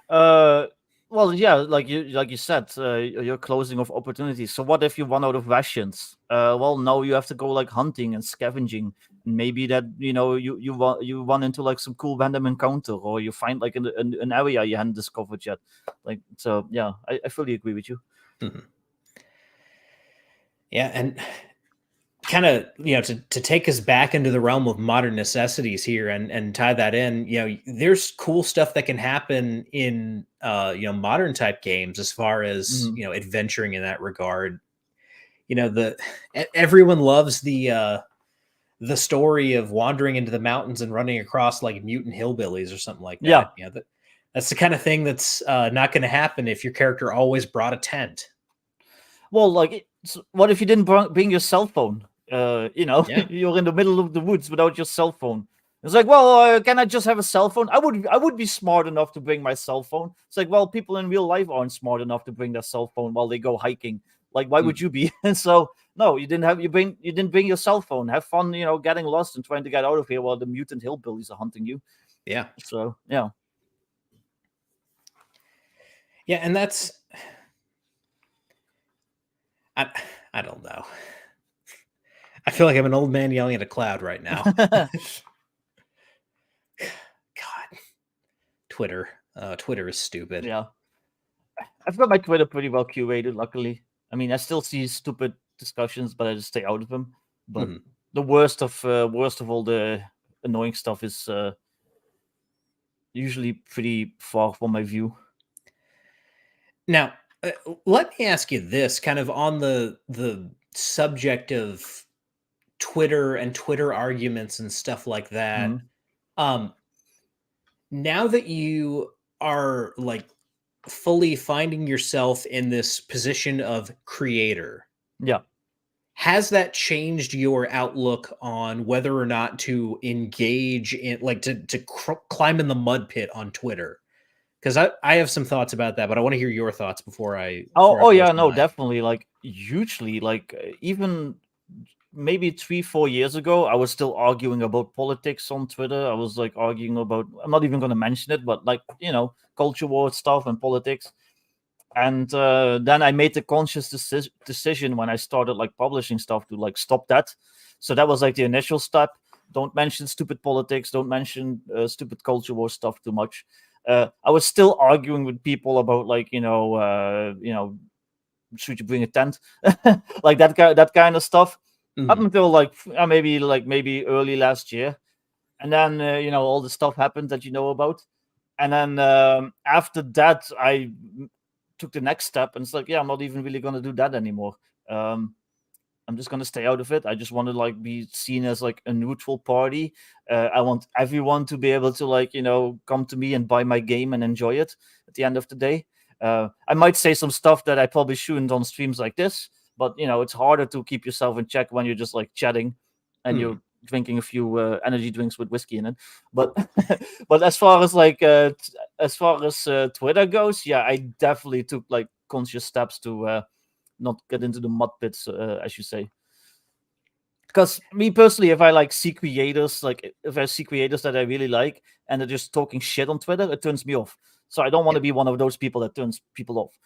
Well, yeah, like you said, you're closing off opportunities. So what if you run out of rations? Well, now you have to go like hunting and scavenging. Maybe that you run into like some cool random encounter, or you find like an area you hadn't discovered yet. Like, so yeah, I fully agree with you. Mm-hmm. Yeah, and kind of to take us back into the realm of modern necessities here and tie that in, there's cool stuff that can happen in modern type games as far as adventuring in that regard. Everyone loves the story of wandering into the mountains and running across like mutant hillbillies or something like that. Yeah. That's the kind of thing that's not going to happen if your character always brought a tent. Well, like, what if you didn't bring your cell phone? You're in the middle of the woods without your cell phone. It's like, well, can I just have a cell phone? I would be smart enough to bring my cell phone. It's like, well, people in real life aren't smart enough to bring their cell phone while they go hiking. Like, why would you be? And so, no, you didn't bring your cell phone. Have fun, getting lost and trying to get out of here while the mutant hillbillies are hunting you. Yeah. So, yeah. Yeah, and that's... I don't know. I feel like I'm an old man yelling at a cloud right now. God. Twitter. Twitter is stupid. Yeah. I've got my Twitter pretty well curated, luckily. I mean, I still see stupid discussions, but I just stay out of them. But the worst of all the annoying stuff is usually pretty far from my view. Now, let me ask you this, kind of on the subject of Twitter and Twitter arguments and stuff like that. Now that you are like fully finding yourself in this position of creator, has that changed your outlook on whether or not to engage in, like, to climb in the mud pit on Twitter? Because I have some thoughts about that, but I want to hear your thoughts before I. Definitely, like, hugely. Like, even maybe 3-4 years ago, I was still arguing about politics on Twitter. I was like arguing about, I'm not even going to mention it, but like, culture war stuff and politics. And then I made the conscious decision when I started like publishing stuff to like stop that. So that was like the initial step. Don't mention stupid politics. Don't mention stupid culture war stuff too much. I was still arguing with people about like, should you bring a tent? Like that kind of stuff. Up until like maybe early last year. And then, all the stuff happened that you know about. And then after that, I took the next step and it's like, I'm not even really going to do that anymore. I'm just going to stay out of it. I just want to like be seen as like a neutral party. I want everyone to be able to like, come to me and buy my game and enjoy it at the end of the day. I might say some stuff that I probably shouldn't on streams like this, but it's harder to keep yourself in check when you're just like chatting and you're drinking a few energy drinks with whiskey in it. But but as far as like Twitter goes, I definitely took like conscious steps to not get into the mud pits, as you say. Because me personally, if I see creators that I really like and they're just talking shit on Twitter, it turns me off. So I don't want to be one of those people that turns people off,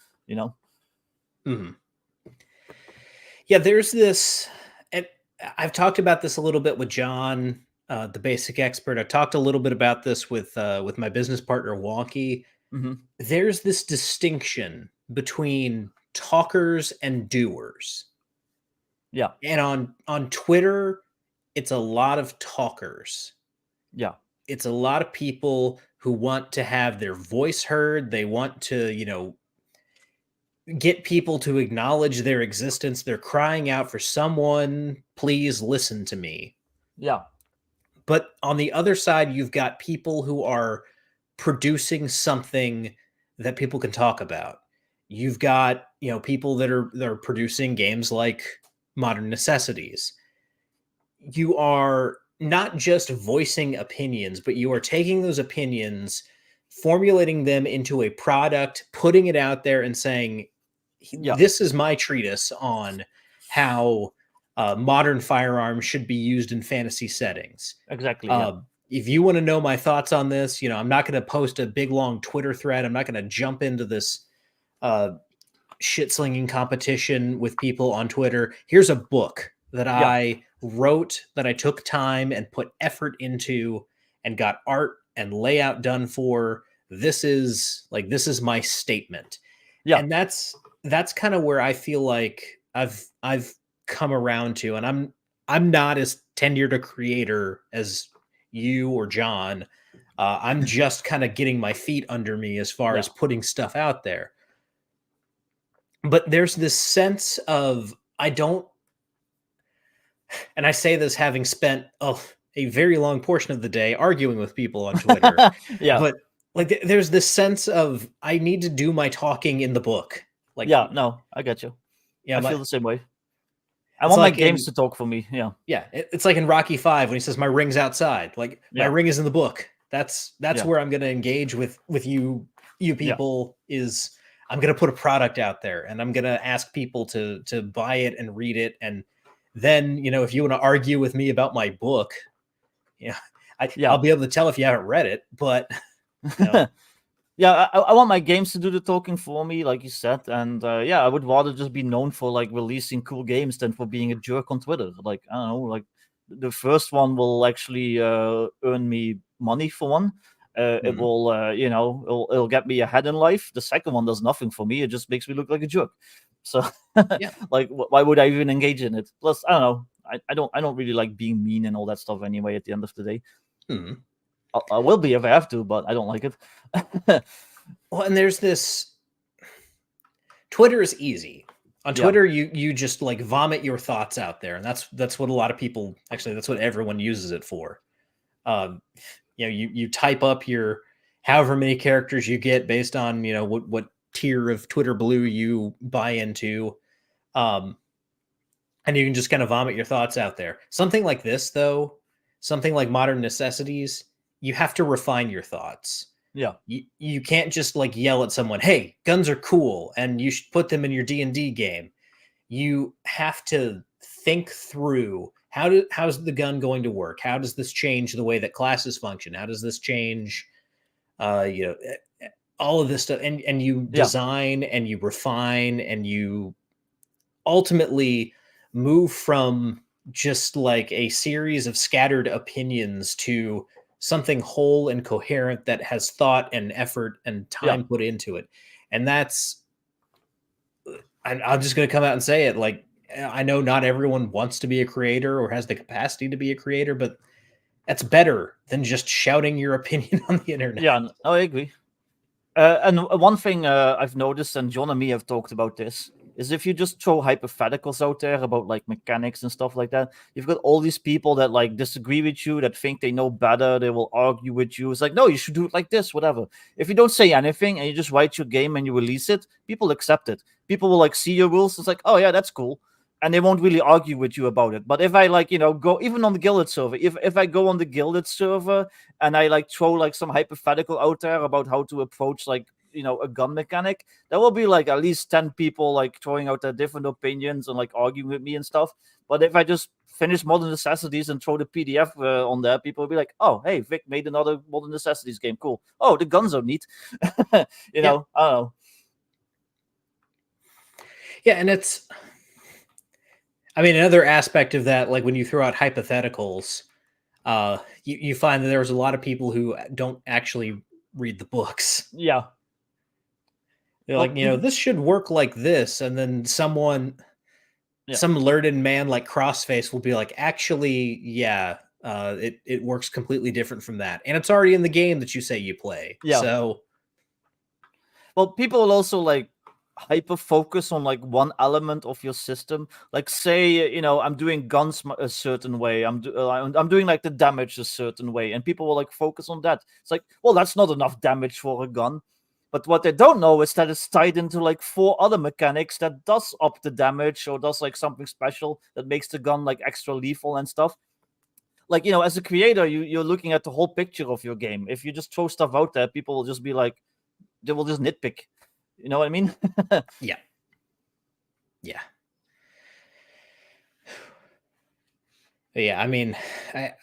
Yeah, there's this, and I've talked about this a little bit with John, the basic expert. I talked a little bit about this with my business partner, Wonky. There's this distinction between talkers and doers. Yeah. And on Twitter, it's a lot of talkers. Yeah. It's a lot of people who want to have their voice heard. They want to, you know, get people to acknowledge their existence. They're crying out for someone, please listen to me. Yeah. But on the other side, you've got people who are producing something that people can talk about. You've got, you know, people that are producing games like Modern Necessities. You are not just voicing opinions, but you are taking those opinions, formulating them into a product, putting it out there and saying, Yeah. this is my treatise on how modern firearms should be used in fantasy settings. Exactly. Yeah. If you want to know my thoughts on this, you know, I'm not going to post a big long Twitter thread. I'm not going to jump into this shit slinging competition with people on Twitter. Here's a book that I wrote, that I took time and put effort into and got art and layout done for. This is my statement. Yeah. And that's kind of where I feel like I've come around to, and I'm not as tenured a creator as you or John. I'm just kind of getting my feet under me as far as putting stuff out there. But there's this sense of, I don't, and I say this having spent a very long portion of the day arguing with people on Twitter. But like, there's this sense of, I need to do my talking in the book. Like, no, I get you. Yeah, I feel the same way. I want my games to talk for me. Yeah. Yeah. It's like in Rocky 5 when he says, my ring's outside. Like, my ring is in the book. That's where I'm going to engage with you people. Is I'm going to put a product out there, and I'm going to ask people to buy it and read it. And then, you know, if you want to argue with me about my book, you know, I'll be able to tell if you haven't read it, but you know. Yeah, I want my games to do the talking for me, like you said, and I would rather just be known for like releasing cool games than for being a jerk on Twitter. Like, I don't know, like the first one will actually earn me money for one. It will, you know, it'll get me ahead in life. The second one does nothing for me; it just makes me look like a jerk. So, like, why would I even engage in it? Plus, I don't know, I don't really like being mean and all that stuff anyway. At the end of the day. I will be if I have to, but I don't like it. Well, and there's this. Twitter is easy. On Twitter, you just like vomit your thoughts out there, and that's what a lot of people, actually, that's what everyone uses it for. You know, you type up your however many characters you get based on, you know, what tier of Twitter Blue you buy into, and you can just kind of vomit your thoughts out there. Something like this, though, something like Modern Necessities, you have to refine your thoughts. Yeah. You can't just like yell at someone, hey, guns are cool, and you should put them in your D&D game. You have to think through, how's the gun going to work? How does this change the way that classes function? How does this change, you know, all of this stuff? And you design and you refine and you ultimately move from just like a series of scattered opinions to something whole and coherent that has thought and effort and time put into it. And that's, I'm just going to come out and say it. Like, I know not everyone wants to be a creator or has the capacity to be a creator, but that's better than just shouting your opinion on the internet. Yeah, I agree. And one thing I've noticed, and John and me have talked about this, is if you just throw hypotheticals out there about like mechanics and stuff like that, you've got all these people that like disagree with you, that think they know better, they will argue with you. It's like, no, you should do it like this, whatever. If you don't say anything and you just write your game and you release it, people accept it. People will like see your rules. It's like, oh yeah, that's cool. And they won't really argue with you about it. But if I like, you know, go even on the Guilded server, if I go on the Guilded server and I like throw like some hypothetical out there about how to approach like, you know, a gun mechanic, there will be like at least 10 people like throwing out their different opinions and like arguing with me and stuff. But if I just finish Modern Necessities and throw the PDF on there, people will be like, oh, hey, Vic made another Modern Necessities game. Cool. Oh, the guns are neat. You know, I don't know. Yeah, and it's, I mean, another aspect of that, like when you throw out hypotheticals, you find that there's a lot of people who don't actually read the books. Yeah. They're like, you know, this should work like this. And then someone, some learned man like Crossface will be like, actually, yeah, it works completely different from that, and it's already in the game that you say you play. Yeah. So, well, people will also like hyper focus on like one element of your system. Like, say, you know, I'm doing guns a certain way. I'm doing like the damage a certain way, and people will like focus on that. It's like, well, that's not enough damage for a gun. But what they don't know is that it's tied into like 4 other mechanics that does up the damage or does like something special that makes the gun like extra lethal and stuff. Like, you know, as a creator, you're looking at the whole picture of your game. If you just throw stuff out there, people will just be like, they will just nitpick. You know what I mean? yeah. Yeah. Yeah, I mean,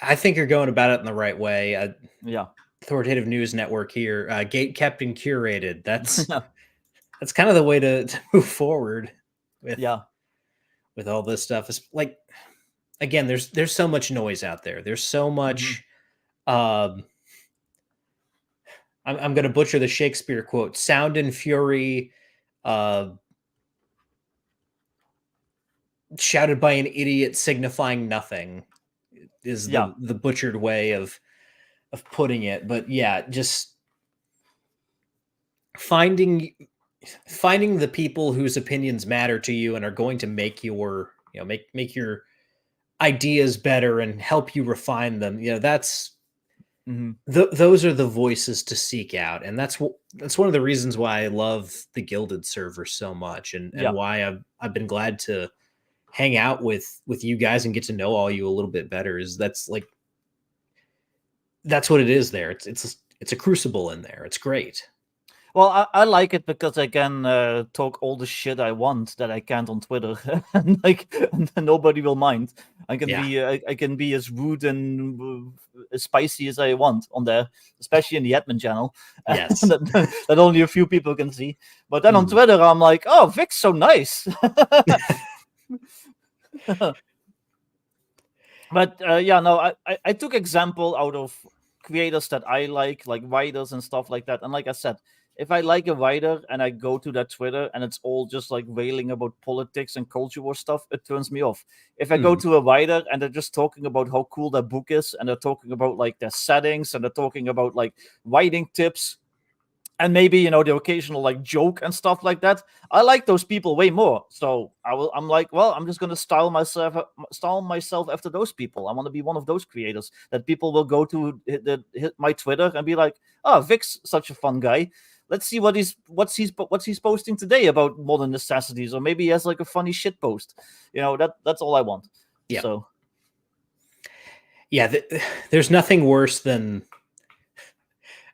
I think you're going about it in the right way. Yeah. Authoritative News Network here, gate kept and curated. That's kind of the way to move forward with all this stuff. It's like, again, there's so much noise out there. There's so much. I'm going to butcher the Shakespeare quote. Sound and fury, shouted by an idiot, signifying nothing, is the butchered way of putting it. But yeah, just finding the people whose opinions matter to you and are going to make your, you know, make your ideas better and help you refine them. You know, that's those are the voices to seek out, and that's one of the reasons why I love the Gilded server so much, and why I've been glad to hang out with you guys and get to know all you a little bit better. Is that's what it is there. It's a crucible in there. It's great. Well, I like it because I can talk all the shit I want that I can't on Twitter, and like nobody will mind. I can be as rude and as spicy as I want on there, especially in the admin channel. Yes, that only a few people can see. But then on Twitter, I'm like, oh, Vic's so nice. But I took example out of creators that I like writers and stuff like that. And like I said, if I like a writer and I go to their Twitter and it's all just like railing about politics and culture war stuff, it turns me off. If I go to a writer and they're just talking about how cool their book is, and they're talking about like their settings, and they're talking about like writing tips, and maybe, you know, the occasional like joke and stuff like that, I like those people way more. So I'm like, well, I'm just gonna style myself after those people. I want to be one of those creators that people will go to hit my Twitter and be like, oh, Vic's such a fun guy. Let's see what's he's posting today about Modern Necessities, or maybe he has like a funny shit post. You know, that's all I want. Yeah. So yeah, there's nothing worse than,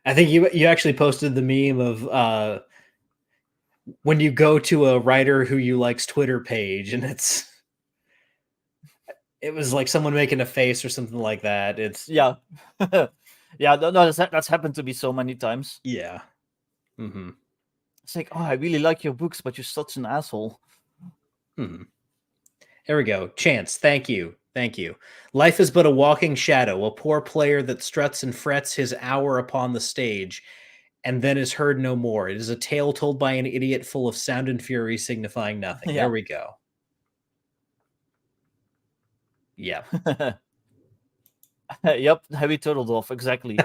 I think you actually posted the meme of when you go to a writer who you like's Twitter page, and it was like someone making a face or something like that. It's yeah. Yeah, no, that's happened to me so many times. Yeah. Mm-hmm. It's like, oh, I really like your books, but you're such an asshole. There we go. Chance, thank you. Life is but a walking shadow, a poor player that struts and frets his hour upon the stage, and then is heard no more. It is a tale told by an idiot, full of sound and fury, signifying nothing. Yeah. There we go. Yeah. Yep, Heavy Turtledorf, exactly.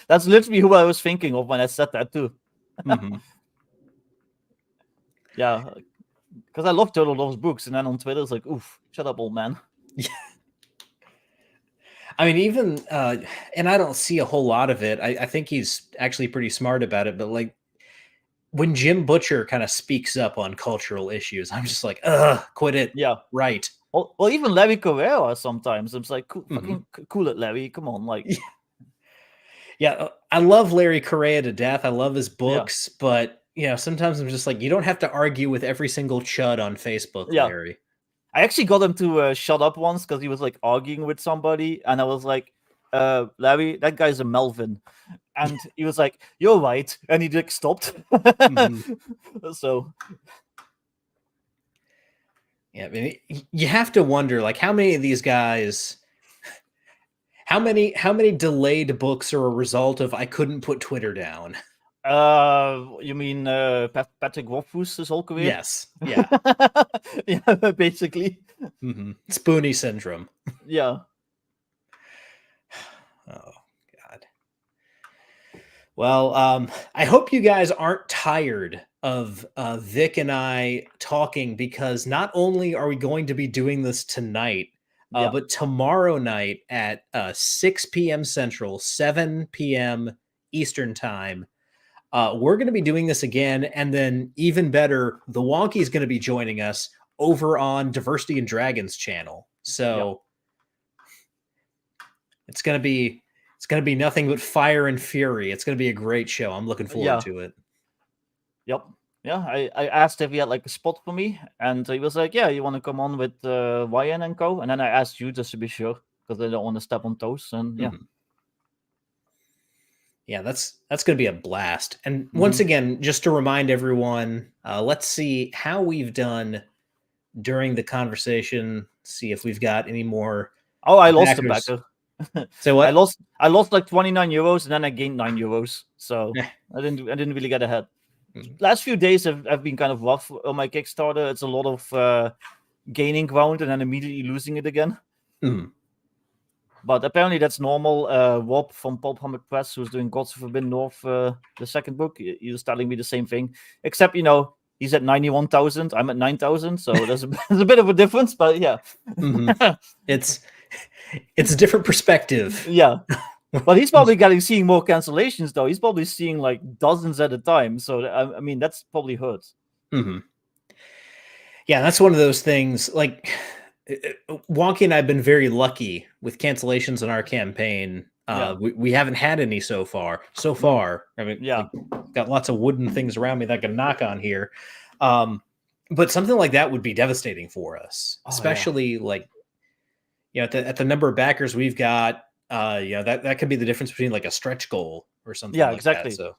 That's literally who I was thinking of when I said that too. Yeah, because I love Turtledorf's books, and then on Twitter it's like, oof, shut up, old man. Yeah. I mean, even and I don't see a whole lot of it. I think he's actually pretty smart about it, but like when Jim Butcher kind of speaks up on cultural issues, I'm just like, quit it. Yeah, right. Well, even Larry Correa sometimes. I'm like, fucking cool it, Larry. Come on, like. Yeah, I love Larry Correa to death. I love his books, but you know, sometimes I'm just like, you don't have to argue with every single chud on Facebook, Larry. I actually got him to shut up once because he was like arguing with somebody, and I was like, Larry, that guy's a Melvin. And he was like, you're right. And he just stopped. So yeah, I mean, you have to wonder, like, how many of these guys, how many delayed books are a result of I couldn't put Twitter down? You mean Patrick Rothfuss is ook weer? Yes. Yeah. Yeah, basically. Spoonie syndrome. Yeah. Oh God. Well, I hope you guys aren't tired of Vic and I talking, because not only are we going to be doing this tonight, but tomorrow night at 6 p.m. Central, 7 p.m. Eastern Time, we're going to be doing this again. And then even better, the Wonky is going to be joining us over on Diversity and Dragons channel. So it's going to be nothing but fire and fury. It's going to be a great show. I'm looking forward to it. Yep. Yeah, I asked if he had like a spot for me, and he was like, "Yeah, you want to come on with YN and Co?" And then I asked you just to be sure, because I don't want to step on toes. And yeah, that's going to be a blast. And once again, just to remind everyone, let's see how we've done during the conversation. See if we've got any more. Oh, I lost the backer. So what? I lost like 29 euros, and then I gained 9 euros. So I didn't really get ahead. Last few days have been kind of rough on my Kickstarter. It's a lot of gaining ground and then immediately losing it again. But apparently that's normal. Rob from Pulp Hummock Press, who's doing Gods of Forbidden North, the second book, he was telling me the same thing. Except, he's at 91,000. I'm at 9,000. So there's a bit of a difference, but yeah. It's a different perspective. Yeah. But he's probably seeing more cancellations, though. He's probably seeing like dozens at a time. So, I mean, that's probably hurts. Yeah, that's one of those things. Like, Wonky and I have been very lucky with cancellations in our campaign. We haven't had any so far. I mean, got lots of wooden things around me that I can knock on here. But something like that would be devastating for us, especially like, at the number of backers we've got. That could be the difference between like a stretch goal or something. Yeah, like exactly. That, so,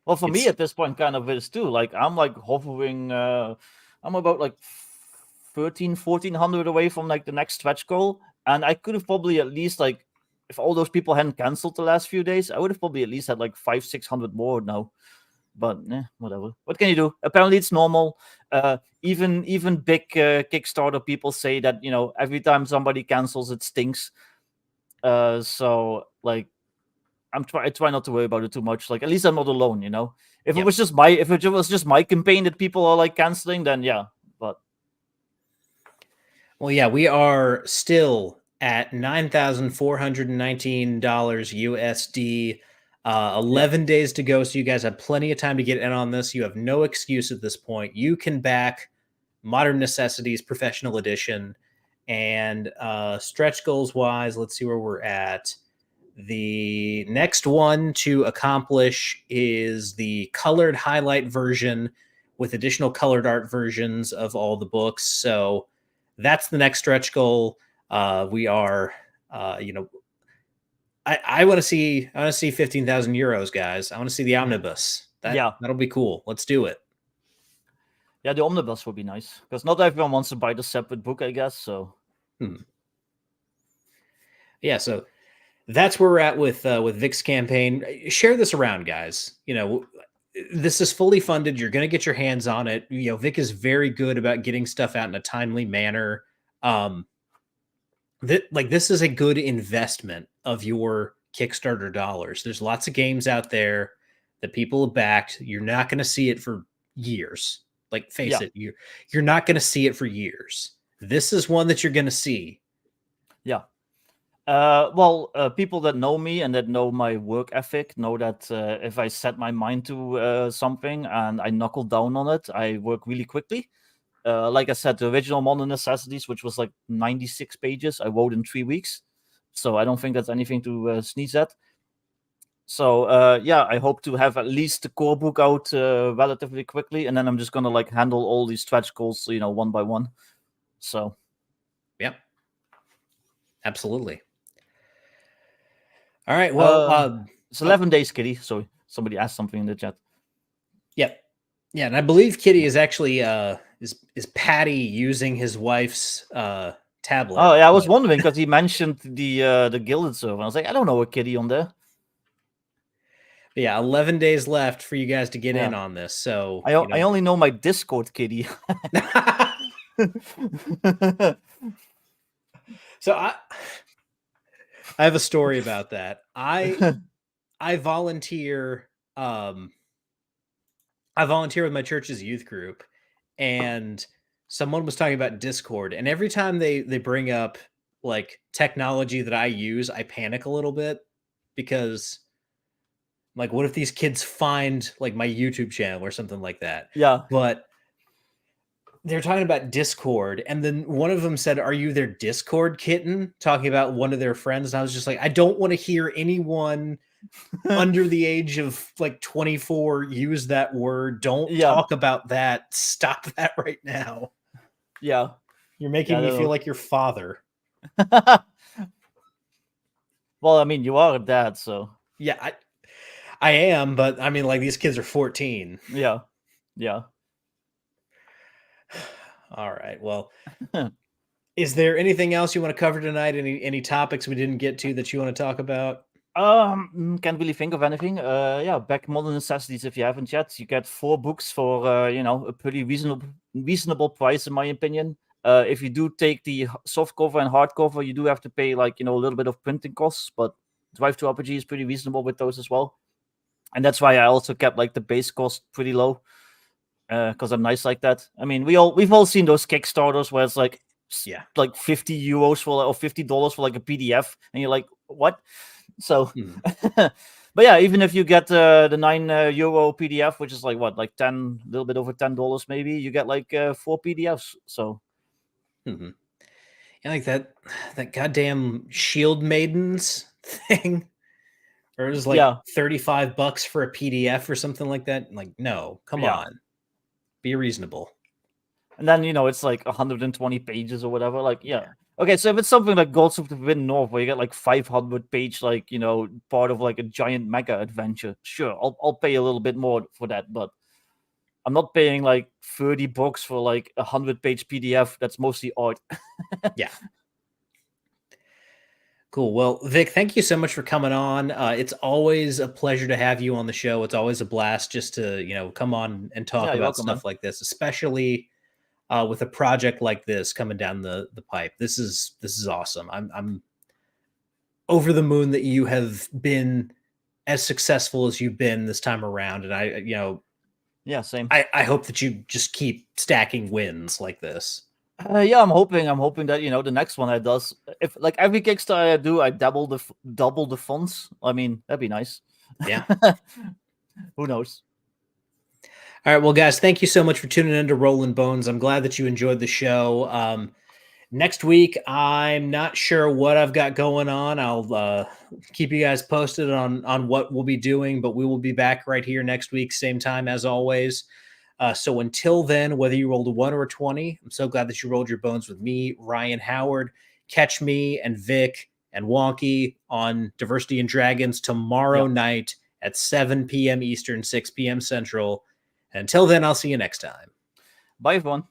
well, for me at this point, kind of is too. Like I'm like hovering. I'm about like 1,400 away from like the next stretch goal, and I could have probably at least like, if all those people hadn't canceled the last few days, I would have probably at least had like 500-600 more now. But whatever. What can you do? Apparently, it's normal. Even big Kickstarter people say that every time somebody cancels, it stinks. So like, I try not to worry about it too much. Like, at least I'm not alone. If it was just my campaign that people are like canceling, then yeah. But well, yeah, we are still at $9,419 USD. 11 days to go, so you guys have plenty of time to get in on this. You have no excuse at this point. You can back Modern Necessities Professional Edition, and stretch goals wise, let's see where we're at. The next one to accomplish is the colored highlight version with additional colored art versions of all the books. So that's the next stretch goal. We are, I want to see 15,000 euros, guys. I want to see the omnibus. That'll be cool. Let's do it. Yeah, the omnibus would be nice, because not everyone wants to buy the separate book, I guess. So, yeah. So that's where we're at with Vic's campaign. Share this around, guys. This is fully funded. You're going to get your hands on it. Vic is very good about getting stuff out in a timely manner. This is a good investment of your Kickstarter dollars. There's lots of games out there that people have backed. You're not going to see it for years. Like, face it, you're not going to see it for years. This is one that you're going to see. Yeah. People that know me and that know my work ethic know that if I set my mind to something and I knuckle down on it, I work really quickly. Like I said, the original Modern Necessities, which was like 96 pages, I wrote in 3 weeks. So I don't think that's anything to sneeze at. So I hope to have at least the core book out relatively quickly, and then I'm just gonna like handle all these stretch goals, one by one. So, yeah, absolutely. All right. Well, it's 11 days, Kitty. So somebody asked something in the chat. Yep. Yeah, and I believe Kitty is actually is Patty using his wife's tablet. Oh yeah, I was wondering because he mentioned the Gilded server. I was like, I don't know a Kitty on there. Yeah, 11 days left for you guys to get in on this. So I only know my Discord kitty. So I have a story about that. I volunteer I volunteer with my church's youth group, and someone was talking about Discord, and every time they bring up like technology that I use, I panic a little bit because like what if these kids find like my YouTube channel or something like that? Yeah. But they're talking about Discord, and then one of them said, "Are you their Discord kitten?" Talking about one of their friends, and I was just like, I don't want to hear anyone under the age of like 24 use that word. Don't talk about that. Stop that right now. Yeah. You're making me feel like your father. Well, I mean, you are a dad, so. Yeah, I am, but I mean, like, these kids are 14. Yeah. Yeah. All right. Well, is there anything else you want to cover tonight? Any topics we didn't get to that you want to talk about? Can't really think of anything. Yeah, back Modern Necessities. If you haven't yet, you get 4 books for a pretty reasonable price, in my opinion. If you do take the soft cover and hardcover, you do have to pay like a little bit of printing costs, but Drive to RPG is pretty reasonable with those as well. And that's why I also kept like the base cost pretty low, because I'm nice like that. I mean, we've all seen those Kickstarters where it's like like €50 for or $50 for like a PDF, and you're like, what? So, but yeah, even if you get the €9 PDF, which is like what, like a little bit over $10 maybe, you get like 4 PDFs. So, and like that goddamn Shield Maidens thing, or it was like $35 for a PDF or something like that. Like, no, come on, be reasonable. And then it's like 120 pages or whatever. Like, okay, so if it's something like Ghosts of the Wind North, where you get like 500-page, like part of like a giant mega adventure, sure, I'll pay a little bit more for that, but I'm not paying like $30 for like a 100-page PDF that's mostly art. Yeah. Cool. Well, Vic, thank you so much for coming on. It's always a pleasure to have you on the show. It's always a blast just to come on and talk about stuff like this, especially with a project like this coming down the pipe. This is awesome. I'm over the moon that you have been as successful as you've been this time around, and same. I hope that you just keep stacking wins like this. Yeah, I'm hoping that the next one I does, if like every Kickstarter I do, I double the funds. I mean, that'd be nice. Yeah. Who knows? All right, well, guys, thank you so much for tuning into Rollin Bones. I'm glad that you enjoyed the show. Next week, I'm not sure what I've got going on. I'll keep you guys posted on what we'll be doing, but we will be back right here next week, same time as always. So until then, whether you rolled a 1 or a 20, I'm so glad that you rolled your bones with me, Ryan Howard. Catch me and Vic and Wonky on Diversity and Dragons tomorrow night at 7 p.m. Eastern, 6 p.m. Central. And until then, I'll see you next time. Bye, everyone.